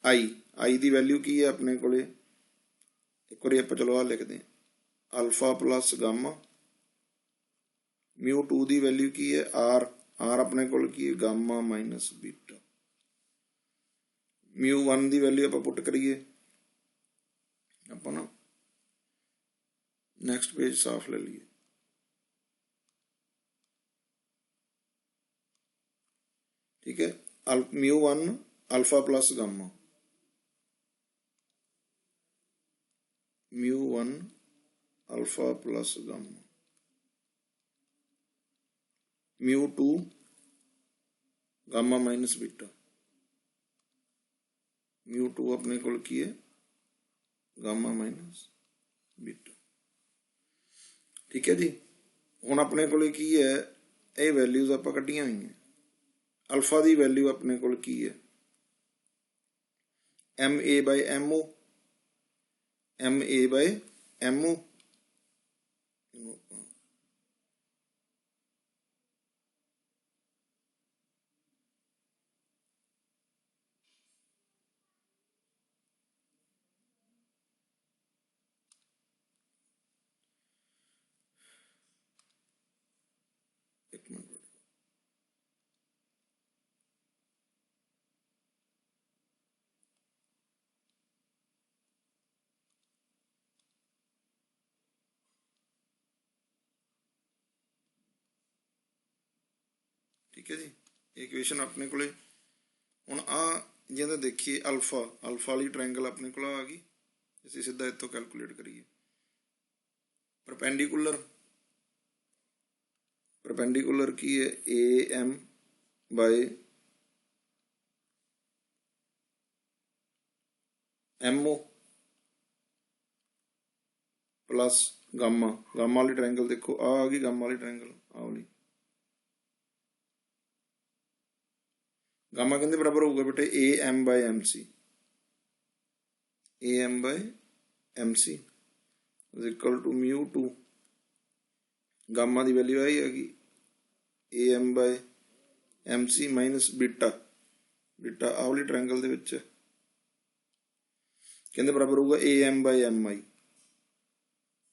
आई, आई की वैल्यू की है अपने को, एक बार आप चलो आ लिखते हैं अल्फा प्लस गामा। μ2 की वैल्यू की है आर, आर अपने को की है गामा माइनस बीटा। μ1 की वैल्यू आप पुट करिए, आप ना नैक्सट पेज साफ ले लीए, ठीक है। μ1 alpha plus gamma, μ1 alpha plus gamma, μ2 gamma minus beta, μ2 अपने को की है गामा माइनस बीटा, ठीक है जी। हुण अपने को की है, ये वैल्यूज आप कड्डियां हुई हैं। अल्फा की वैल्यू अपने को की है MA/MO, MA/MO, एक मिनट, ठीक है जी। इक्वेशन अपने को हुण आ जिहदा देखिए अल्फा, अल्फा वाली ट्रायंगल अपने को आ गई। असीं सीधा इत्थों कैलकुलेट करिए। परपेंडिकुलर, परपेंडिकुलर की है AM/MO प्लस गामा, गामा वाली ट्रायंगल देखो आ गई, गामा वाली ट्रायंगल आ वाली। गामा कहते बराबर होगा बेटे AM/MC, AM/MC is equal to μ2, gamma की वैल्यू आई हैगी AM/MC माइनस बीटा, बीटा आ वाली ट्रायंगल दे विच कहते बराबर होगा AM/MI,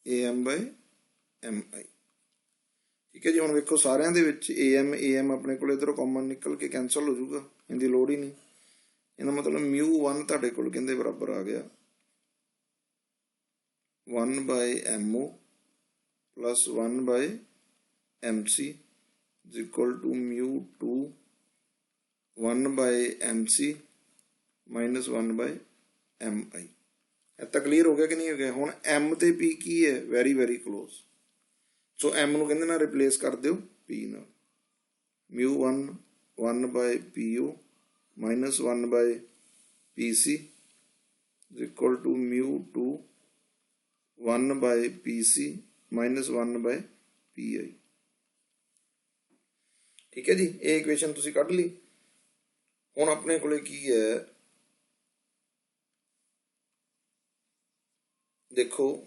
AM/MI, ठीक है जी। हुण वेखो सारियां दे विच AM अपने को इधरों कॉमन निकल के कैंसल हो जाऊगा, इनकी लोड़ ही नहीं। इहदा मतलब μ1 तुहाडे कोल कहंदे बराबर आ गया 1/MO plus 1/MC is equal to μ2 1/MC minus 1/MI। इतना क्लीयर हो गया कि नहीं हो गया? हुण M ते P की है, वेरी वेरी क्लोज। सो M नूं कहंदे ना रिप्लेस कर दिओ P नाल। μ1 1/PO minus 1/PC is equal to μ2 1/PC minus 1/PI। ठीक है जी, ये इक्वेशन तुसीं कढ ली। हुण अपने कोले की है, देखो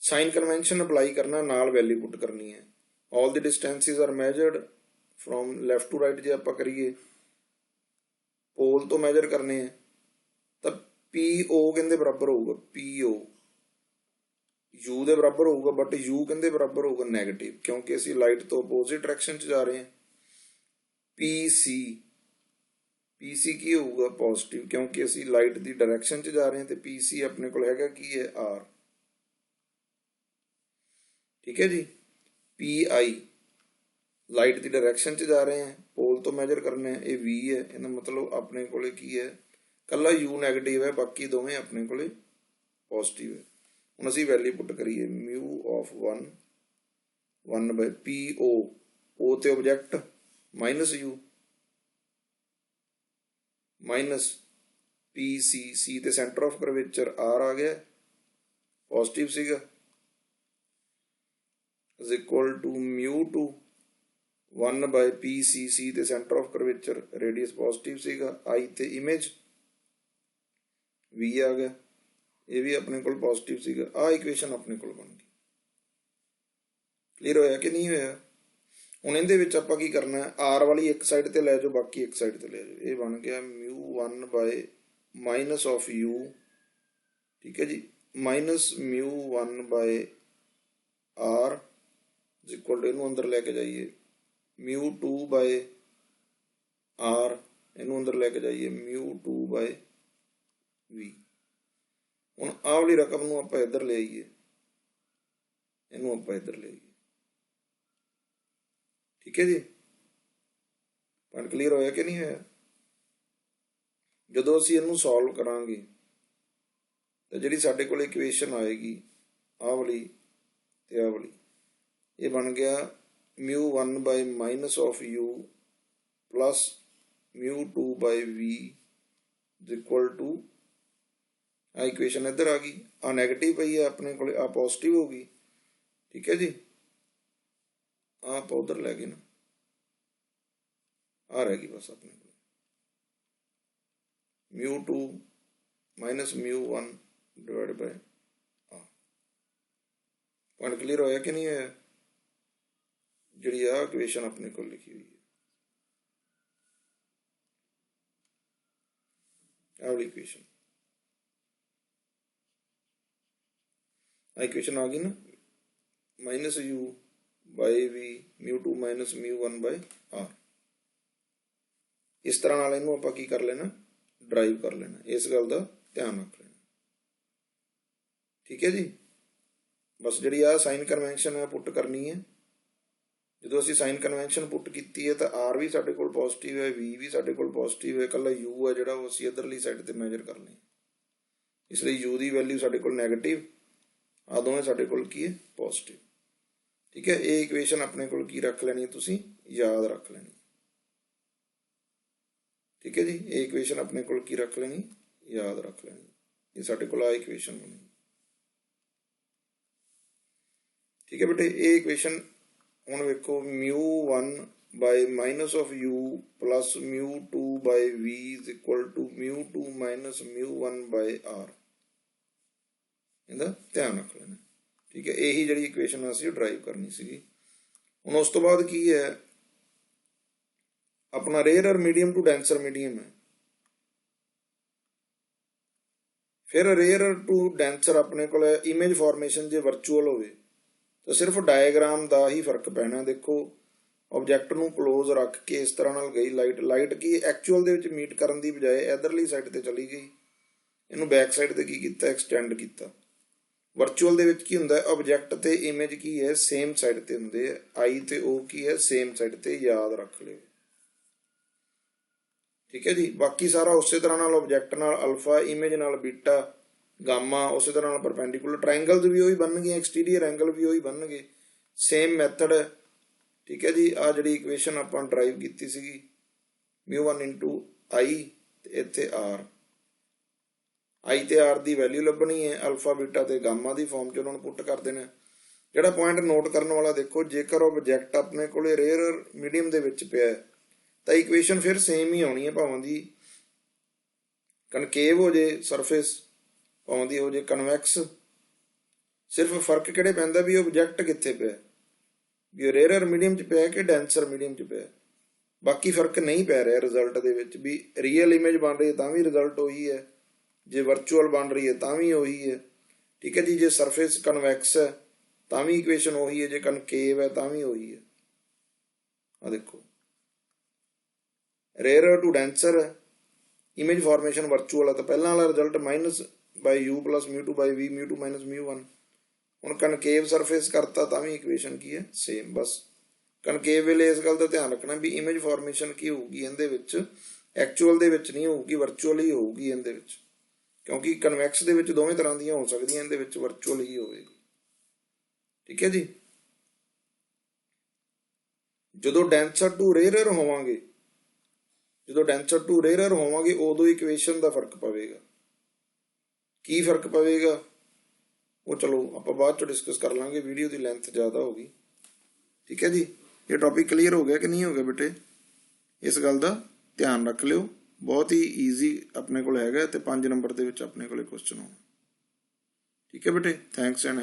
साइन कन्वेंशन अप्लाई करना, नाल वैल्यू पुट करनी है। All the distances are measured from left to right. जे आप करिए पोल तो मेजर करने हैं, तब PO कहते बराबर होगा PO U दे बराबर होगा, बट U कहते बराबर होगा नैगेटिव, क्योंकि असी लाइट तो अपोजिट डायरेक्शन च जा रहे हैं। PC की होगा पॉजिटिव, क्योंकि असी लाइट की डायरेक्शन च जा रहे हैं। तो PC अपने को हैगा की है R। ठीक है जी। PI ਲਾਈਟ ਦੀ ਡਾਇਰੈਕਸ਼ਨ 'ਚ ਜਾ ਰਹੇ ਹਾਂ, ਪੋਲ ਤੋਂ ਮੈਜਰ ਕਰਨੇ ਆ, ਇਹ V ਹੈ, ਇਹਦਾ ਮਤਲਬ ਆਪਣੇ ਕੋਲੇ ਕੀ ਹੈ, ਕੱਲਾ U ਨੈਗੇਟਿਵ ਹੈ, ਬਾਕੀ ਦੋਵੇਂ ਆਪਣੇ ਕੋਲੇ ਪੋਜ਼ਿਟਿਵ ਹੈ। ਹੁਣ ਅਸੀਂ ਵੈਲਿਊ ਪੁੱਟ ਕਰੀਏ ਮਿਊ ਆਫ 1 ਬਾਈ PO, O ਤੇ object minus U minus PC ਤੇ ਸੈਂਟਰ ਆਫ ਕਰਵੇਚਰ R ਆ ਗਿਆ, ਪੋਜ਼ਿਟਿਵ ਸੀਗਾ, is equal to mu2 1 by PCC ਤੇ centre of curvature radius positive ਸੀਗਾ, I ਤੇ ਇਮੇਜ V ਆ ਗਿਆ, ਇਹ ਵੀ ਆਪਣੇ ਕੋਲ ਪੋਜ਼ਿਟਿਵ ਸੀਗਾ। ਆਹ ਇਕੁਏਸ਼ਨ ਆਪਣੇ ਕੋਲ ਬਣ ਗਈ। ਕਲੀਅਰ ਹੋਇਆ ਕਿ ਨਹੀਂ ਹੋਇਆ? ਹੁਣ ਇਹਦੇ ਵਿੱਚ ਆਪਾਂ ਕੀ ਕਰਨਾ ਹੈ, R ਵਾਲੀ ਇੱਕ ਸਾਈਡ ਤੇ ਲੈ ਜਾਓ, ਬਾਕੀ ਇੱਕ ਸਾਈਡ ਤੇ ਲੈ ਜਾਓ। ਇਹ ਬਣ ਗਿਆ μ1 ਬਾਏ ਮਾਈਨਸ ਆਫ U, ਠੀਕ ਹੈ ਜੀ, minus μ1 by R equal to, ਇਹਨੂੰ ਅੰਦਰ ਲੈ ਕੇ ਜਾਈਏ μ2 ਬਾਏ R, ਇਹਨੂੰ ਅੰਦਰ ਲੈ ਕੇ ਜਾਈਏ μ2 ਬਾਏ V। ਹੁਣ ਆਹ ਵਾਲੀ ਰਕਮ ਨੂੰ ਆਪਾਂ ਇੱਧਰ ਲੈ ਆਈਏ, ਇਹਨੂੰ ਆਪਾਂ ਇੱਧਰ ਲੈ ਆਈਏ, ਠੀਕ ਹੈ ਜੀ। ਪੁਆਇੰਟ ਕਲੀਅਰ ਹੋਇਆ ਕਿ ਨਹੀਂ ਹੋਇਆ? ਜਦੋਂ ਅਸੀਂ ਇਹਨੂੰ ਸੋਲਵ ਕਰਾਂਗੇ ਤਾਂ ਜਿਹੜੀ ਸਾਡੇ ਕੋਲ ਇਕੁਏਸ਼ਨ ਆਏਗੀ ਆਹ ਵਾਲੀ ਤੇ ਆਹ ਵਾਲੀ, ਇਹ ਬਣ ਗਿਆ μ1 by minus of U plus μ2 by V equal to, ਆ ਇਕੁਏਸ਼ਨ ਇੱਧਰ ਆ ਗਈ, ਆ ਨੈਗੇਟਿਵ ਪਈ ਹੈ ਆਪਣੇ ਕੋਲ, ਆ ਪੋਜ਼ਿਟਿਵ ਹੋ ਗਈ, ਠੀਕ ਹੈ ਜੀ। ਆ ਆਪਾਂ ਉਧਰ ਲੈ ਗਏ ਨਾ, ਆ ਰਹਿ ਗਈ ਬਸ ਆਪਣੇ ਕੋਲ μ2 ਮਾਈਨਸ μ1 ਡਿਵਾਈਡ ਬਾਈ ਆ। ਪੁਆਇੰਟ ਕਲੀਅਰ ਹੋਇਆ ਕਿ ਨਹੀਂ ਹੋਇਆ? ਜਿਹੜੀ ਆ ਇਕੁਏਸ਼ਨ ਆਪਣੇ ਕੋਲ ਲਿਖੀ ਹੋਈ ਹੈ, ਆਹ ਵਾਲੀ ਇਕੁਏਸ਼ਨ, इक्वेशन आ गई ना, minus U by V μ2 minus μ1 by R। इस तरह नाल इहनूं आपां की कर लेना, ड्राइव कर लेना, इस गल दा ध्यान रख लेना, ठीक है जी। बस जिहड़ी आ साइन कन्वेंशन है पुट करनी है। जो असीं साइन कन्वेंशन पुट की है तो R भी साडे कोल पॉजिटिव है, V भी साडे कोल पॉजिटिव है, कल्ला U है जिहड़ा वो असीं इधरली साइड ते मेजर कर लें, इसलिए U की वैल्यू साडे कोल नैगेटिव, आ दोवें साडे कोल की है पॉजिटिव, ठीक है। ये इक्वेशन अपने कोल की रख लेनी, तुसीं याद रख लेनी, ठीक है जी। ये इक्वेशन अपने कोल की रख लेनी, याद रख लेनी, ये साडे कोल आ इक्वेशन बनी, ठीक है बेटे। ये इक्वेशन हुण वेखो μ1 by minus of U plus μ2 by V is equal to μ2 minus μ1 by R, ਇਹਦਾ ਧਿਆਨ ਰੱਖ ਲੈਣਾ, ਠੀਕ ਹੈ। ਇਹੀ ਜਿਹੜੀ ਇਕੁਏਸ਼ਨ ਅਸੀਂ ਡਰਾਈਵ ਕਰਨੀ ਸੀਗੀ। ਹੁਣ ਉਸ ਤੋਂ ਬਾਅਦ ਕੀ ਹੈ, ਆਪਣਾ ਰੇਅਰਰ ਮੀਡੀਅਮ ਟੂ ਡੈਂਸਰ ਮੀਡੀਅਮ ਹੈ। ਫਿਰ ਰੇਅਰਰ ਟੂ ਡੈਂਸਰ ਆਪਣੇ ਕੋਲ ਇਮੇਜ ਫਾਰਮੇਸ਼ਨ ਜੇ ਵਰਚੁਅਲ ਹੋਵੇ ਤਾਂ ਸਿਰਫ ਡਾਇਗਰਾਮ ਦਾ ਹੀ ਫਰਕ ਪੈਣਾ। ਦੇਖੋ ਆਬਜੈਕਟ ਨੂੰ ਕਲੋਜ਼ ਰੱਖ ਕੇ ਇਸ ਤਰ੍ਹਾਂ ਨਾਲ ਗਈ ਲਾਈਟ ਕੀ ਐਕਚੁਅਲ ਦੇ ਵਿੱਚ ਮੀਟ ਕਰਨ ਦੀ ਬਜਾਏ ਇਧਰਲੀ ਸਾਈਡ ਤੇ ਚਲੀ ਗਈ, ਇਹਨੂੰ ਬੈਕ ਸਾਈਡ ਤੇ ਕੀ ਕੀਤਾ, ਐਕਸਟੈਂਡ ਕੀਤਾ। ਵਰਚੁਅਲ ਦੇ ਵਿੱਚ ਕੀ ਹੁੰਦਾ, ਆਬਜੈਕਟ ਤੇ ਇਮੇਜ ਕੀ ਹੈ, ਸੇਮ ਸਾਈਡ ਤੇ ਹੁੰਦੇ ਆ, I ਤੇ O ਕੀ ਹੈ, ਸੇਮ ਸਾਈਡ ਤੇ, ਯਾਦ ਰੱਖ ਲਿਓ, ਠੀਕ ਹੈ ਜੀ। ਬਾਕੀ ਸਾਰਾ ਉਸੇ ਤਰ੍ਹਾਂ ਨਾਲ ਆਬਜੈਕਟ ਨਾਲ ਅਲਫਾ, ਇਮੇਜ ਨਾਲ ਬੀਟਾ, ਗਾਮਾ ਉਸੇ ਤਰ੍ਹਾਂ ਨਾਲ ਪਰਪੈਂਡੀਕੂਲਰ, ਟ੍ਰਾਇੰਗਲਸ ਵੀ ਉਹੀ ਬਣਨਗੇ, ਐਕਸਟੀਰੀਅਰ ਐਂਗਲ ਵੀ ਉਹੀ ਬਣਨਗੇ, ਸੇਮ ਮੈਥਡ, ਠੀਕ ਹੈ ਜੀ। ਆ ਜਿਹੜੀ ਇਕੁਏਸ਼ਨ ਆਪਾਂ ਡਰਾਈਵ ਕੀਤੀ ਸੀਗੀ μ1 into I ਤੇ ਇੱਥੇ R, I ਤੇ R ਦੀ ਵੈਲਿਊ ਲੱਭਣੀ ਹੈ, ਅਲਫਾ ਬੀਟਾ ਤੇ ਗਾਮਾ ਦੀ ਫਾਰਮ 'ਚ ਉਹਨਾਂ ਨੂੰ ਪੁੱਟ ਕਰ ਦੇਣਾ। ਜਿਹੜਾ ਪੁਆਇੰਟ ਨੋਟ ਕਰਨ ਵਾਲਾ, ਦੇਖੋ ਜੇਕਰ ਆਬਜੈਕਟ ਆਪਣੇ ਕੋਲੇ ਰੇਅਰਰ ਮੀਡੀਅਮ ਦੇ ਵਿੱਚ ਪਿਆ ਤਾਂ ਇਕੁਏਸ਼ਨ ਫਿਰ ਸੇਮ ਹੀ ਆਉਣੀ ਹੈ, ਭਾਵੇਂ ਦੀ ਕਨਕੇਵ ਹੋ ਜੇ ਸਰਫੇਸ, ਭਾਵੇਂ ਦੀ ਹੋ ਜੇ ਕਨਵੈਕਸ। ਸਿਰਫ ਫਰਕ ਕਿਹੜੇ ਪੈਂਦਾ ਵੀ ਆਬਜੈਕਟ ਕਿੱਥੇ ਪਿਆ, ਵੀ ਰੇਅਰਰ ਮੀਡੀਅਮ 'ਚ ਪਿਆ ਕਿ ਡੈਂਸਰ ਮੀਡੀਅਮ 'ਚ ਪਿਆ। ਬਾਕੀ ਫਰਕ ਨਹੀਂ ਪੈ ਰਿਹਾ ਰਿਜ਼ਲਟ ਦੇ ਵਿੱਚ, ਵੀ ਰੀਅਲ ਇਮੇਜ ਬਣ ਰਹੀ ਹੈ ਤਾਂ ਵੀ ਰਿਜ਼ਲਟ ਉਹੀ ਹੈ, ਜੇ ਵਰਚੁਅਲ ਬਣ ਰਹੀ ਹੈ ਤਾਂ ਵੀ ਉਹੀ ਹੈ, ਠੀਕ ਹੈ ਜੀ। ਜੇ ਸਰਫੇਸ ਕਨਵੈਕਸ ਹੈ ਤਾਂ ਵੀ ਇਕੁਏਸ਼ਨ ਉਹੀ ਹੈ, ਜੇ ਕਨਕੇਵ ਹੈ ਤਾਂ ਵੀ ਉਹੀ ਹੈ। ਆ ਦੇਖੋ ਰੇਅਰਰ to denser image formation virtual ਹੈ ਤਾਂ ਪਹਿਲਾਂ ਵਾਲਾ result minus by U plus μ2 by V μ2 minus μ1। ਹੁਣ ਕਨਕੇਵ ਸਰਫੇਸ ਕਰਤਾ ਤਾਂ ਵੀ ਇਕੁਏਸ਼ਨ ਕੀ ਹੈ, ਸੇਮ। ਬਸ ਕਨਕੇਵ ਵੇਲੇ ਇਸ ਗੱਲ ਦਾ ਧਿਆਨ ਰੱਖਣਾ ਵੀ ਇਮੇਜ ਫਾਰਮੇਸ਼ਨ ਕੀ ਹੋਊਗੀ ਇਹਦੇ ਵਿੱਚ, ਐਕਚੁਅਲ ਦੇ ਵਿੱਚ ਨਹੀਂ ਹੋਊਗੀ, ਵਰਚੁਅਲ ਹੀ ਹੋਊਗੀ ਇਹਦੇ ਵਿੱਚ, ਕਿਉਂਕਿ ਕਨਵੈਕਸ ਦੇ ਵਿੱਚ ਦੋਵੇਂ ਤਰ੍ਹਾਂ ਦੀਆਂ ਹੋ ਸਕਦੀਆਂ, ਇਹਦੇ ਵਿੱਚ ਵਰਚੁਅਲ ਹੀ ਹੋਵੇਗੀ। ਠੀਕ ਹੈ ਜੀ। ਜਦੋਂ ਡੈਂਸਰ ਟੂ ਰੇਅਰਰ ਹੋਵਾਂਗੇ, ਉਦੋਂ ਇਕੁਏਸ਼ਨ ਦਾ ਫਰਕ ਪਵੇਗਾ। ਕੀ ਫਰਕ ਪਵੇਗਾ ਉਹ ਚਲੋ ਆਪਾਂ ਬਾਅਦ ਚ ਡਿਸਕਸ ਕਰ ਲਾਂਗੇ, ਵੀਡੀਓ ਦੀ ਲੈਂਥ ਜ਼ਿਆਦਾ ਹੋ ਗਈ। ਠੀਕ ਹੈ ਜੀ। ਇਹ ਟੌਪਿਕ ਕਲੀਅਰ ਹੋ ਗਿਆ ਕਿ ਨਹੀਂ ਹੋ ਗਿਆ ਬੇਟੇ? ਇਸ ਗੱਲ ਦਾ ਧਿਆਨ ਰੱਖ ਲਿਓ, ਬਹੁਤ ਹੀ ਈਜ਼ੀ ਆਪਣੇ ਕੋਲ ਹੈਗਾ ਤੇ 5 ਨੰਬਰ ਦੇ ਵਿੱਚ ਆਪਣੇ ਕੋਲੇ ਕੁਐਸਚਨ ਹੋਣਾ। ਠੀਕ ਹੈ ਬੇਟੇ, ਥੈਂਕਸ ਐਂਡ